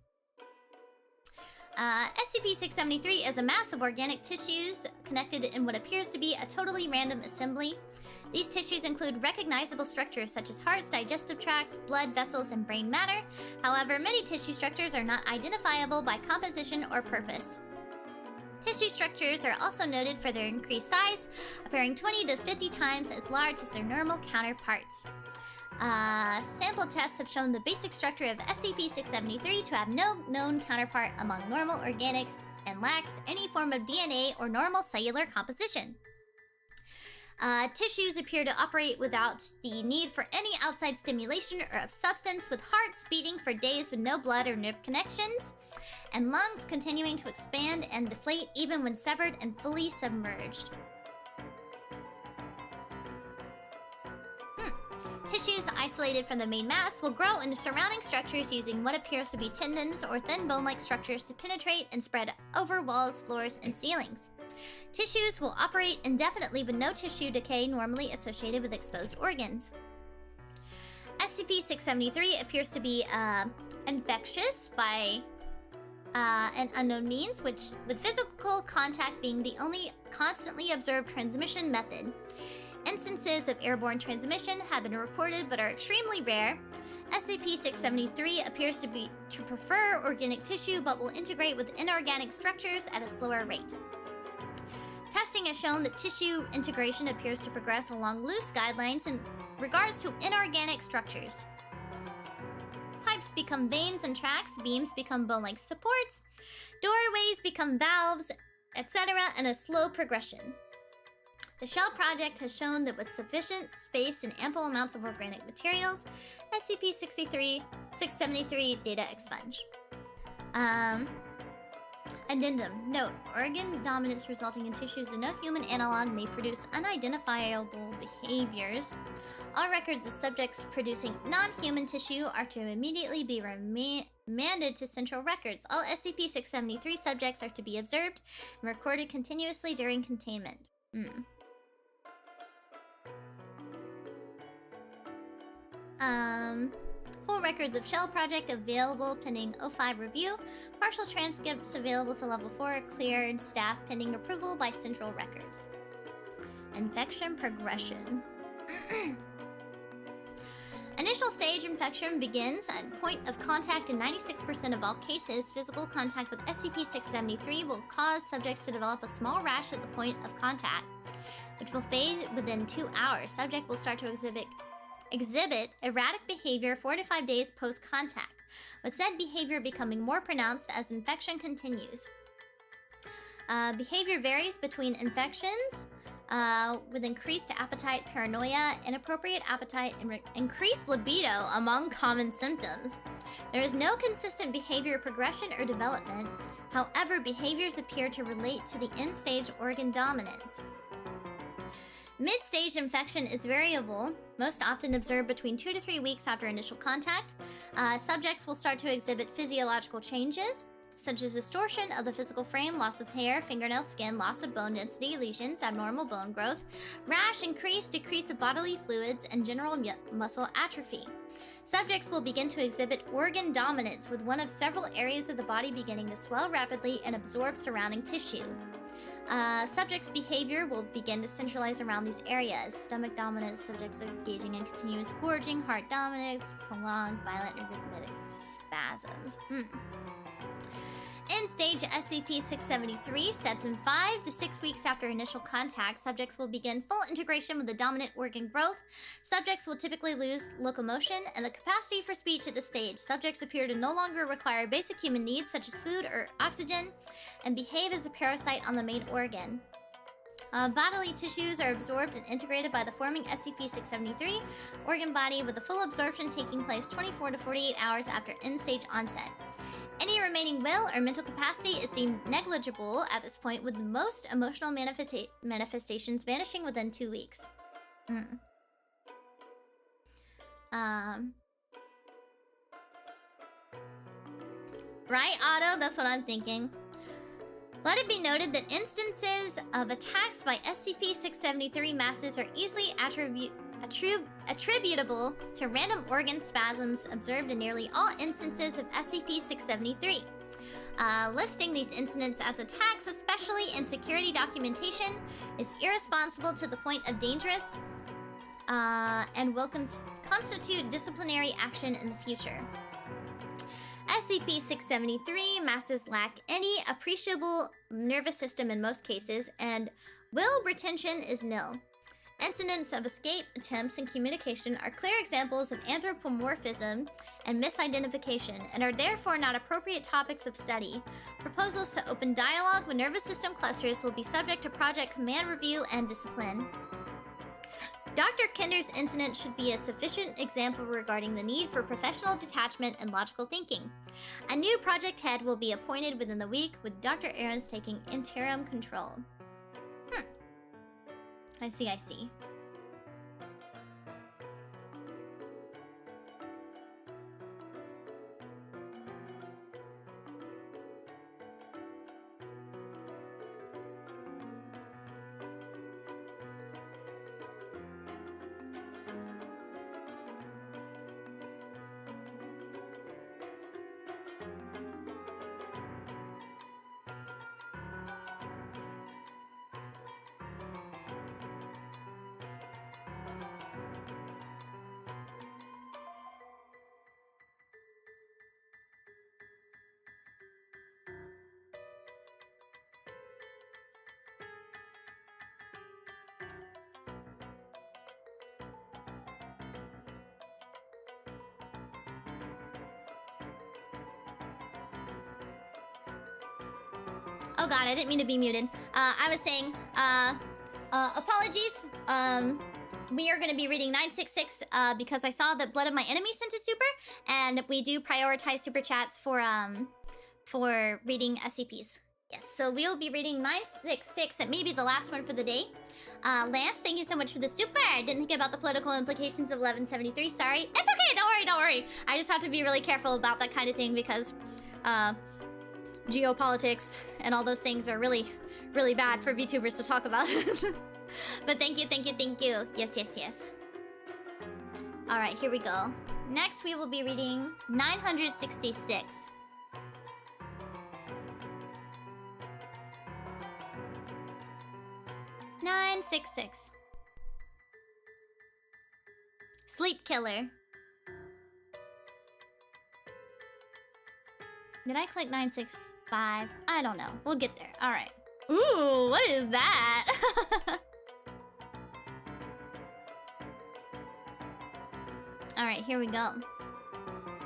SCP-673 is a mass of organic tissues connected in what appears to be a totally random assembly. These tissues include recognizable structures such as hearts, digestive tracts, blood vessels, and brain matter. However, many tissue structures are not identifiable by composition or purpose. Tissue structures are also noted for their increased size, appearing 20 to 50 times as large as their normal counterparts. Sample tests have shown the basic structure of SCP-673 to have no known counterpart among normal organics and lacks any form of DNA or normal cellular composition. Tissues appear to operate without the need for any outside stimulation or of substance, with hearts beating for days with no blood or nerve connections, and lungs continuing to expand and deflate even when severed and fully submerged. Tissues isolated from the main mass will grow into surrounding structures using what appears to be tendons or thin bone-like structures to penetrate and spread over walls, floors, and ceilings. Tissues will operate indefinitely with no tissue decay normally associated with exposed organs. SCP-673 appears to be infectious by an unknown means, with physical contact being the only constantly observed transmission method. Instances of airborne transmission have been reported but are extremely rare. SCP-673 appears to prefer organic tissue but will integrate with inorganic structures at a slower rate. Testing has shown that tissue integration appears to progress along loose guidelines in regards to inorganic structures. Pipes become veins and tracks, beams become bone-like supports, doorways become valves, etc. in a slow progression. The Shell Project has shown that with sufficient space and ample amounts of organic materials, SCP-673 data expunge. Addendum. Note, organ dominance resulting in tissues and no human analog may produce unidentifiable behaviors. All records of subjects producing non-human tissue are to immediately be remanded to Central Records. All SCP-673 subjects are to be observed and recorded continuously during containment. Full records of Shell Project available pending O5 review. Partial transcripts available to Level 4 cleared staff pending approval by Central Records. Infection progression. Initial stage infection begins at point of contact in 96% of all cases. Physical contact with SCP-673 will cause subjects to develop a small rash at the point of contact, which will fade within 2 hours. Subject will start to exhibit erratic behavior 4 to 5 days post-contact, with said behavior becoming more pronounced as infection continues. Behavior varies between infections, with increased appetite, paranoia, inappropriate appetite, and increased libido among common symptoms. There is no consistent behavior progression or development. However, behaviors appear to relate to the end-stage organ dominance. Mid-stage infection is variable, most often observed between 2 to 3 weeks after initial contact. Subjects will start to exhibit physiological changes, such as distortion of the physical frame, loss of hair, fingernail, skin, loss of bone density, lesions, abnormal bone growth, rash, decrease of bodily fluids, and general muscle atrophy. Subjects will begin to exhibit organ dominance, with one of several areas of the body beginning to swell rapidly and absorb surrounding tissue. Subjects' behavior will begin to centralize around these areas. Stomach dominance, subjects engaging in continuous gorging, heart dominance, prolonged, violent, and rhythmic spasms. End-stage SCP-673 sets in 5 to 6 weeks after initial contact. Subjects will begin full integration with the dominant organ growth. Subjects will typically lose locomotion and the capacity for speech at this stage. Subjects appear to no longer require basic human needs such as food or oxygen and behave as a parasite on the main organ. Bodily tissues are absorbed and integrated by the forming SCP-673 organ body, with the full absorption taking place 24 to 48 hours after end-stage onset. Any remaining will or mental capacity is deemed negligible at this point, with most emotional manifestations vanishing within 2 weeks. Right, Otto? That's what I'm thinking. Let it be noted that instances of attacks by SCP-673 masses are easily attributable to random organ spasms observed in nearly all instances of SCP-673. Listing these incidents as attacks, especially in security documentation, is irresponsible to the point of dangerous and will constitute disciplinary action in the future. SCP-673 masses lack any appreciable nervous system in most cases, and will retention is nil. Incidents of escape attempts and communication are clear examples of anthropomorphism and misidentification, and are therefore not appropriate topics of study. Proposals to open dialogue with nervous system clusters will be subject to project command review and discipline. Dr. Kinder's incident should be a sufficient example regarding the need for professional detachment and logical thinking. A new project head will be appointed within the week, with Dr. Ahrens taking interim control. I see, I see. Oh god, I didn't mean to be muted. I was saying, apologies. We are going to be reading 966 because I saw that Blood of My Enemy sent a super, and we do prioritize super chats for reading SCPs. Yes, so we'll be reading 966. It may be the last one for the day. Lance, thank you so much for the super. I didn't think about the political implications of 1173. Sorry. It's okay. Don't worry. Don't worry. I just have to be really careful about that kind of thing because geopolitics and all those things are really, really bad for VTubers to talk about. But thank you, thank you, thank you. Yes, yes, yes. All right, here we go. Next, we will be reading 966. Sleep killer. Did I click 965? I don't know. We'll get there. All right. Ooh, what is that? All right, here we go.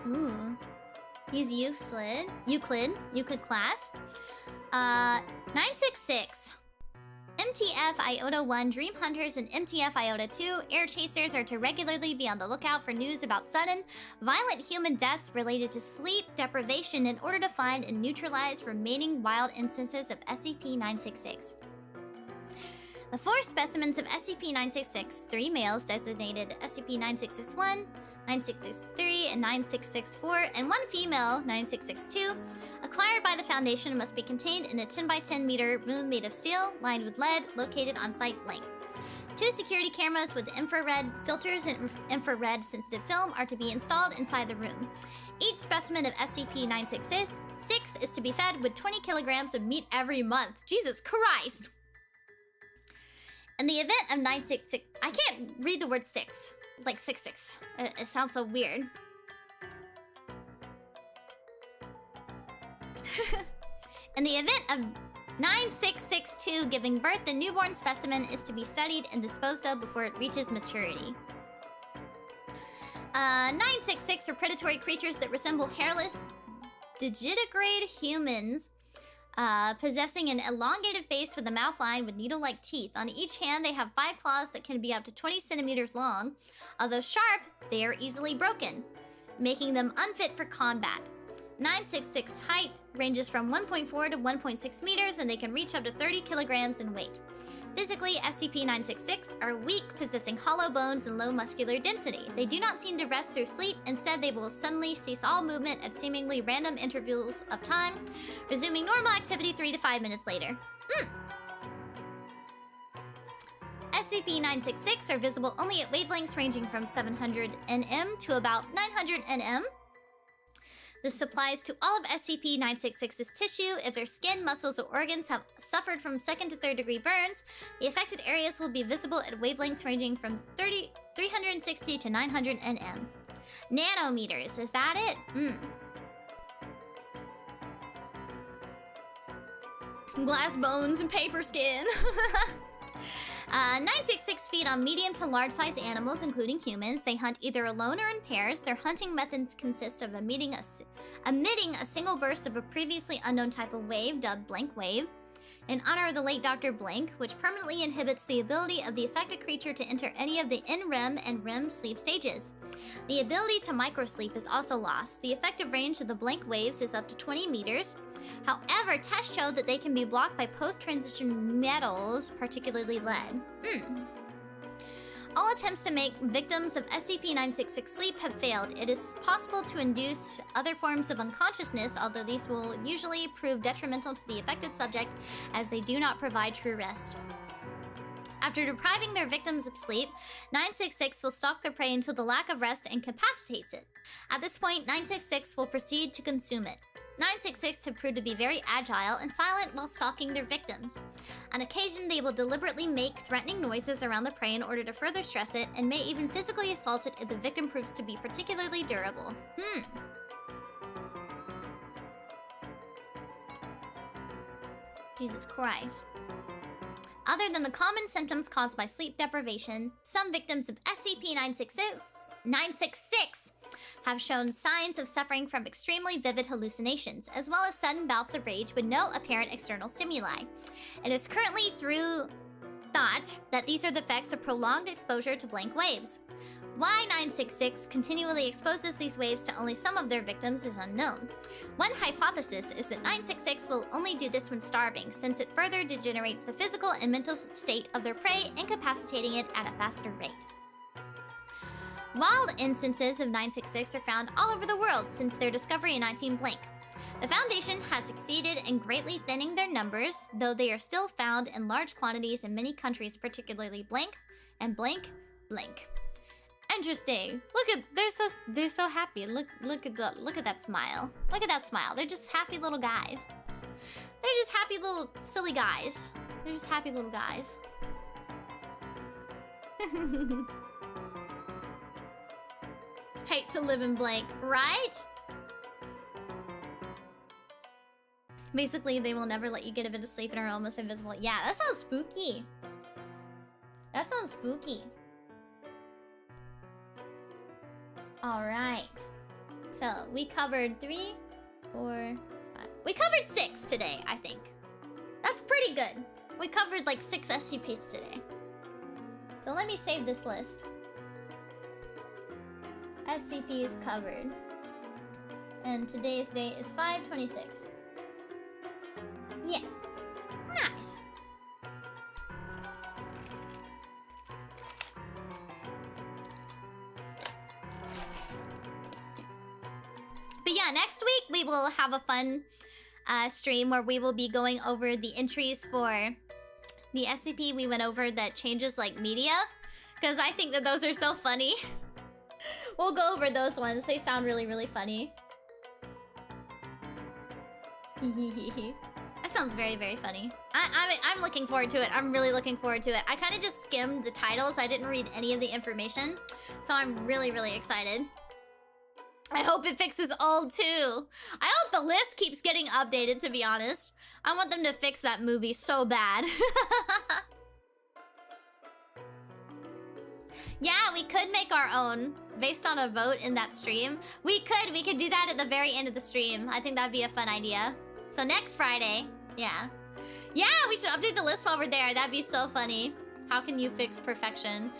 Ooh. Use Euclid class. 966. MTF Iota 1 Dream Hunters and MTF Iota 2 Air Chasers are to regularly be on the lookout for news about sudden, violent human deaths related to sleep deprivation in order to find and neutralize remaining wild instances of SCP-966. The 4 specimens of SCP-966, 3 males designated SCP-9661, 9663, and 9664, and 1 female, 9662, acquired by the Foundation, must be contained in a 10x10 meter room made of steel, lined with lead, located on site blank. 2 security cameras with infrared filters and infrared sensitive film are to be installed inside the room. Each specimen of SCP-966 is to be fed with 20 kilograms of meat every month. Jesus Christ! In the event of 966, I can't read the word 6, like 66. It sounds so weird. In the event of 9662 giving birth, the newborn specimen is to be studied and disposed of before it reaches maturity. 966 are predatory creatures that resemble hairless, digitigrade humans, possessing an elongated face with a mouth lined with needle-like teeth. On each hand, they have 5 claws that can be up to 20 centimeters long. Although sharp, they are easily broken, making them unfit for combat. 966 height ranges from 1.4 to 1.6 meters, and they can reach up to 30 kilograms in weight. Physically, SCP-966 are weak, possessing hollow bones and low muscular density. They do not seem to rest through sleep. Instead, they will suddenly cease all movement at seemingly random intervals of time, resuming normal activity 3 to 5 minutes later. SCP-966 are visible only at wavelengths ranging from 700 nm to about 900 nm. This applies to all of SCP-966's tissue. If their skin, muscles, or organs have suffered from 2nd to 3rd degree burns, the affected areas will be visible at wavelengths ranging from 360 to 900 nm. Nanometers, is that it? Glass bones and paper skin. 966 feed on medium to large-sized animals, including humans. They hunt either alone or in pairs. Their hunting methods consist of emitting a single burst of a previously unknown type of wave, dubbed blank wave, in honor of the late Dr. Blank, which permanently inhibits the ability of the affected creature to enter any of the NREM and REM sleep stages. The ability to microsleep is also lost. The effective range of the blank waves is up to 20 meters. However, tests show that they can be blocked by post-transition metals, particularly lead. All attempts to make victims of SCP-966 sleep have failed. It is possible to induce other forms of unconsciousness, although these will usually prove detrimental to the affected subject as they do not provide true rest. After depriving their victims of sleep, 966 will stalk their prey until the lack of rest incapacitates it. At this point, 966 will proceed to consume it. 966 have proved to be very agile and silent while stalking their victims. On occasion, they will deliberately make threatening noises around the prey in order to further stress it, and may even physically assault it if the victim proves to be particularly durable. Jesus Christ. Other than the common symptoms caused by sleep deprivation, some victims of SCP-966 have shown signs of suffering from extremely vivid hallucinations, as well as sudden bouts of rage with no apparent external stimuli. It is currently thought that these are the effects of prolonged exposure to blank waves. Why 966 continually exposes these waves to only some of their victims is unknown. One hypothesis is that 966 will only do this when starving, since it further degenerates the physical and mental state of their prey, incapacitating it at a faster rate. Wild instances of 966 are found all over the world since their discovery in 19-blank. The Foundation has succeeded in greatly thinning their numbers, though they are still found in large quantities in many countries, particularly blank and blank blank. Interesting. Look at they're so happy. Look at that smile. Look at that smile. They're just happy little guys. They're just happy little silly guys. They're just happy little guys. Hate to live in blank, right? Basically, they will never let you get a bit of sleep and are almost invisible. Yeah, that sounds spooky. That sounds spooky. Alright. So, we covered 3, 4, 5. We covered 6 today, I think. That's pretty good. We covered like 6 SCPs today. So let me save this list. SCP is covered. And today's date is 5/26. Yeah. Nice. But yeah, next week we will have a fun stream where we will be going over the entries for the SCP we went over that changes like media. Because I think that those are so funny. We'll go over those ones. They sound really, really funny. That sounds very, very funny. I'm looking forward to it. I'm really looking forward to it. I kind of just skimmed the titles. I didn't read any of the information. So I'm really, really excited. I hope it fixes old too. I hope the list keeps getting updated, to be honest. I want them to fix that movie so bad. Yeah, we could make our own based on a vote in that stream. We could do that at the very end of the stream. I think that'd be a fun idea. So next Friday, yeah. Yeah, we should update the list while we're there. That'd be so funny. How can you fix perfection?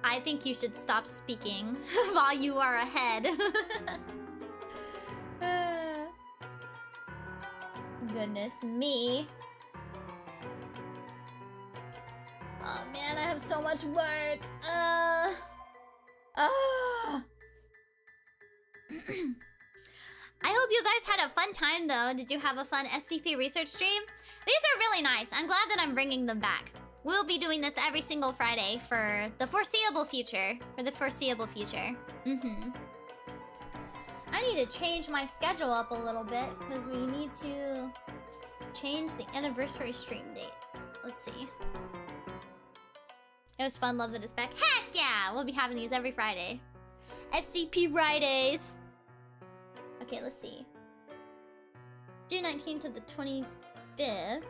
I think you should stop speaking while you are ahead. Goodness me. Oh man, I have so much work. I hope you guys had a fun time though. Did you have a fun SCP research stream? These are really nice. I'm glad that I'm bringing them back. We'll be doing this every single Friday for the foreseeable future. I need to change my schedule up a little bit because we need to change the anniversary stream date. Let's see. It was fun, love that it's back. Heck yeah! We'll be having these every Friday. SCP Fridays. Okay, let's see. June 19th to the 25th.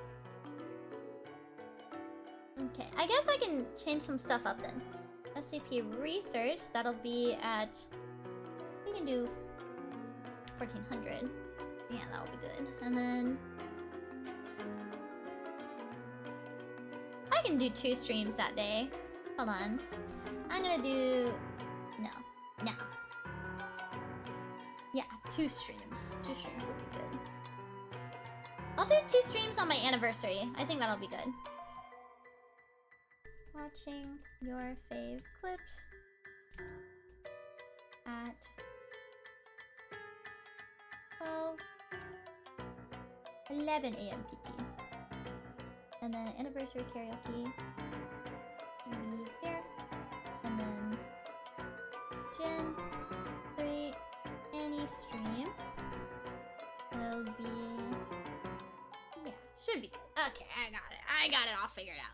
Okay, I guess I can change some stuff up then. SCP Research, that'll be at... We can do 1400. Yeah, that'll be good. And then... I can do 2 streams that day. Hold on. I'm gonna do... No. Yeah, 2 streams. 2 streams will be good. I'll do 2 streams on my anniversary. I think that'll be good. Watching your fave clips at 11 a.m. PT. And then anniversary karaoke will be here. And then Gen 3 Annie stream. It'll be... Yeah, should be good. Okay, I got it. I got it all figured out.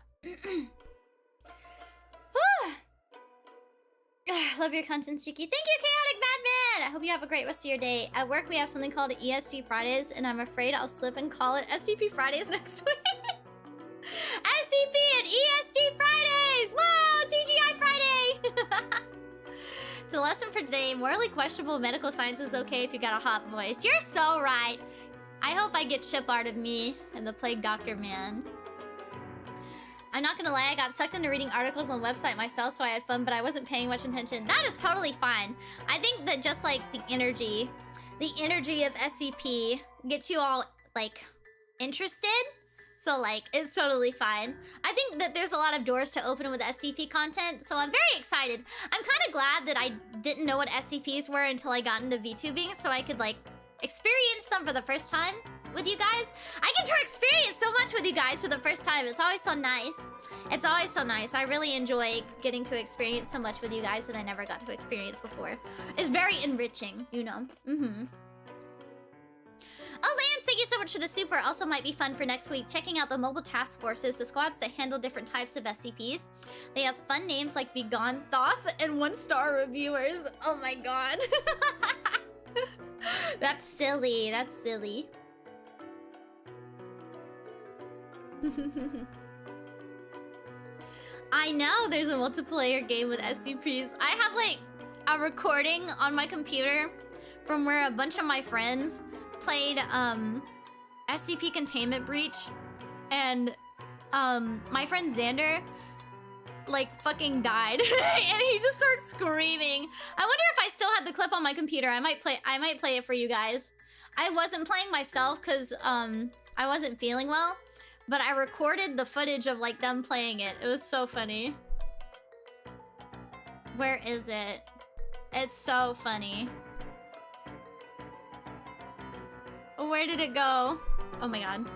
Love your content, Shiki. Thank you, Chaotic Madman! I hope you have a great rest of your day. At work, we have something called ESG Fridays, and I'm afraid I'll slip and call it SCP Fridays next week. SCP and ESG Fridays! Whoa! TGI Friday! So the lesson for today, morally questionable medical science is okay if you got a hot voice. You're so right. I hope I get chip art of me and the Plague Doctor Man. I'm not gonna lie, I got sucked into reading articles on the website myself, so I had fun, but I wasn't paying much attention. That is totally fine. I think that just like the energy of SCP gets you all like interested. So like, it's totally fine. I think that there's a lot of doors to open with SCP content, so I'm very excited. I'm kind of glad that I didn't know what SCPs were until I got into VTubing, so I could like experience them for the first time with you guys. I get to experience so much with you guys for the first time. It's always so nice. It's always so nice. I really enjoy getting to experience so much with you guys that I never got to experience before. It's very enriching, you know. Oh, Lance, thank you so much for the super. Also might be fun for next week. Checking out the mobile task forces, the squads that handle different types of SCPs. They have fun names like Begone Thoth and 1-star reviewers. Oh my god. That's silly. That's silly. I know there's a multiplayer game with SCPs. I have like a recording on my computer from where a bunch of my friends played SCP Containment Breach, and my friend Xander like fucking died and he just started screaming. I wonder if I still have the clip on my computer. I might play it for you guys. I wasn't playing myself because I wasn't feeling well, but I recorded the footage of like them playing it. It was so funny. Where is it? It's so funny. Where did it go? Oh my god.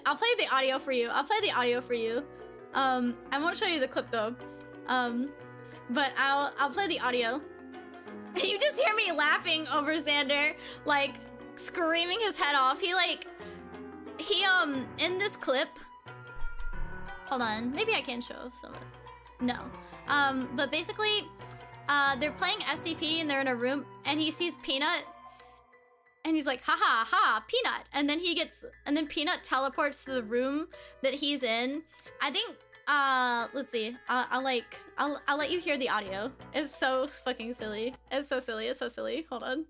I'll play the audio for you. I'll play the audio for you. I won't show you the clip though. But I'll play the audio. You just hear me laughing over Xander, like screaming his head off. He in this clip. Hold on, maybe I can show some. No. But basically, they're playing SCP and they're in a room and he sees Peanut. And he's like, ha ha ha, Peanut. And then Peanut teleports to the room that he's in. I think, let's see. I'll let you hear the audio. It's so fucking silly. It's so silly. It's so silly. Hold on.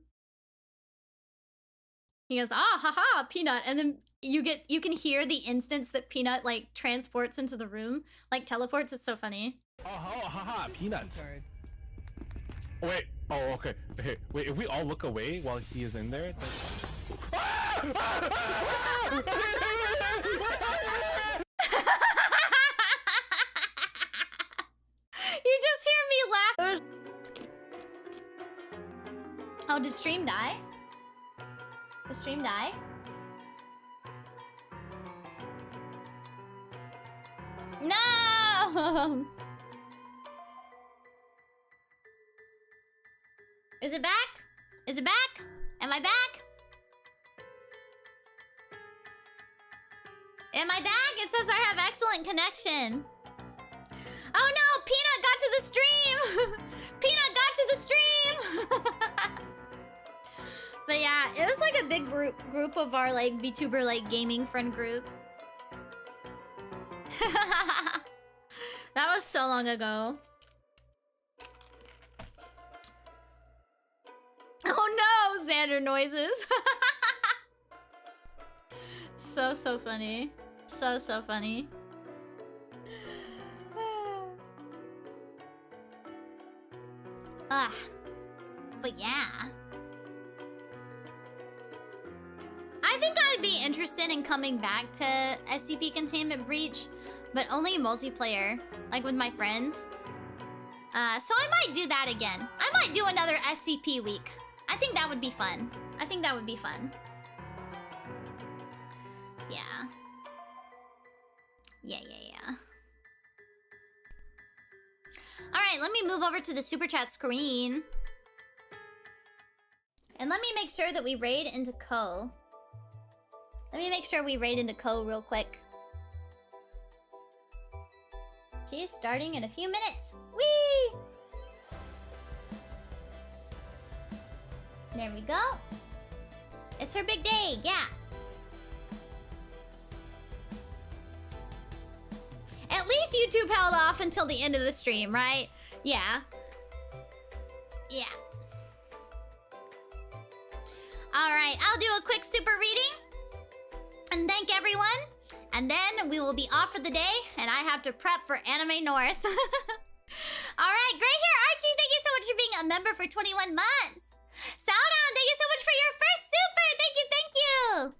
He goes, ah, haha, Peanut. And then you can hear the instance that Peanut like transports into the room, like teleports. It's so funny. Oh, haha, Peanut. Wait. Oh, okay. Hey, wait. If we all look away while he is in there, then... Oh, did stream die? Did stream die? No! Is it back? Is it back? Am I back? Am I back? It says I have excellent connection. Oh no! Peanut got to the stream! Peanut got to the stream! But yeah, it was like a big group of our like VTuber like gaming friend group. That was so long ago. Oh no, Xander noises. So funny. So funny. But yeah. I think I'd be interested in coming back to SCP Containment Breach, but only multiplayer, like with my friends. So I might do that again. I might do another SCP week. I think that would be fun. I think that would be fun. Yeah. Yeah. Alright, let me move over to the super chat screen. And let me make sure that we raid into Ko. Let me make sure we raid into Ko real quick. She's starting in a few minutes. Whee! There we go. It's her big day, yeah. At least YouTube held off until the end of the stream, right? Yeah. Yeah. Alright, I'll do a quick super reading. And thank everyone. And then we will be off for the day. And I have to prep for Anime North. Alright, Gray Hair Archie, thank you so much for being a member for 21 months. Sauron, thank you so much for your first super. Thank you.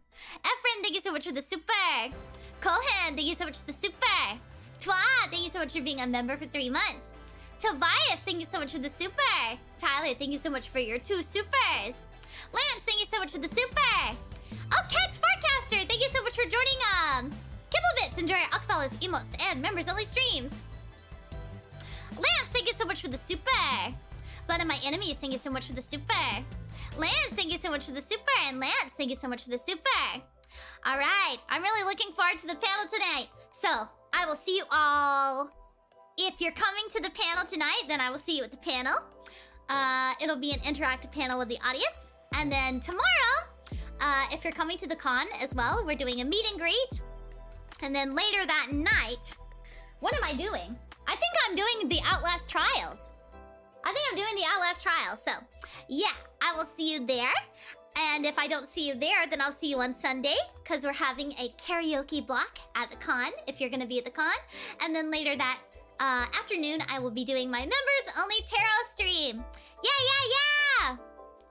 Efren, thank you so much for the super. Kohen, thank you so much for the super. Twa, thank you so much for being a member for 3 months. Tobias, thank you so much for the super. Tyler, thank you so much for your 2 supers. Lance, thank you so much for the super. Oh, Catch Forecaster, thank you so much for joining Kibblebits. Enjoy our Akfellas, emotes, and members-only streams. Lance, thank you so much for the super. Blood of My Enemies, thank you so much for the super. Lance, thank you so much for the super. And Lance, thank you so much for the super. Alright, I'm really looking forward to the panel tonight. So, I will see you all. If you're coming to the panel tonight, then I will see you at the panel. It'll be an interactive panel with the audience. And then tomorrow, if you're coming to the con as well, we're doing a meet and greet. And then later that night, what am I doing? I think I'm doing the Outlast Trials. So, yeah, I will see you there. And if I don't see you there, then I'll see you on Sunday, because we're having a karaoke block at the con, if you're going to be at the con. And then later that afternoon, I will be doing my members-only tarot stream. Yeah!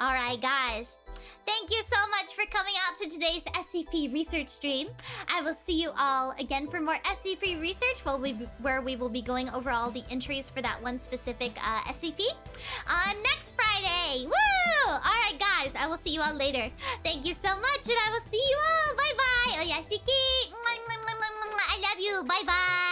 Alright, guys. Thank you so much for coming out to today's SCP research stream. I will see you all again for more SCP research, where we will be going over all the entries for that one specific SCP on next Friday. Woo! Alright, guys, I will see you all later. Thank you so much, and I will see you all. Bye-bye. Oh yeah, Shiki. I love you. Bye-bye.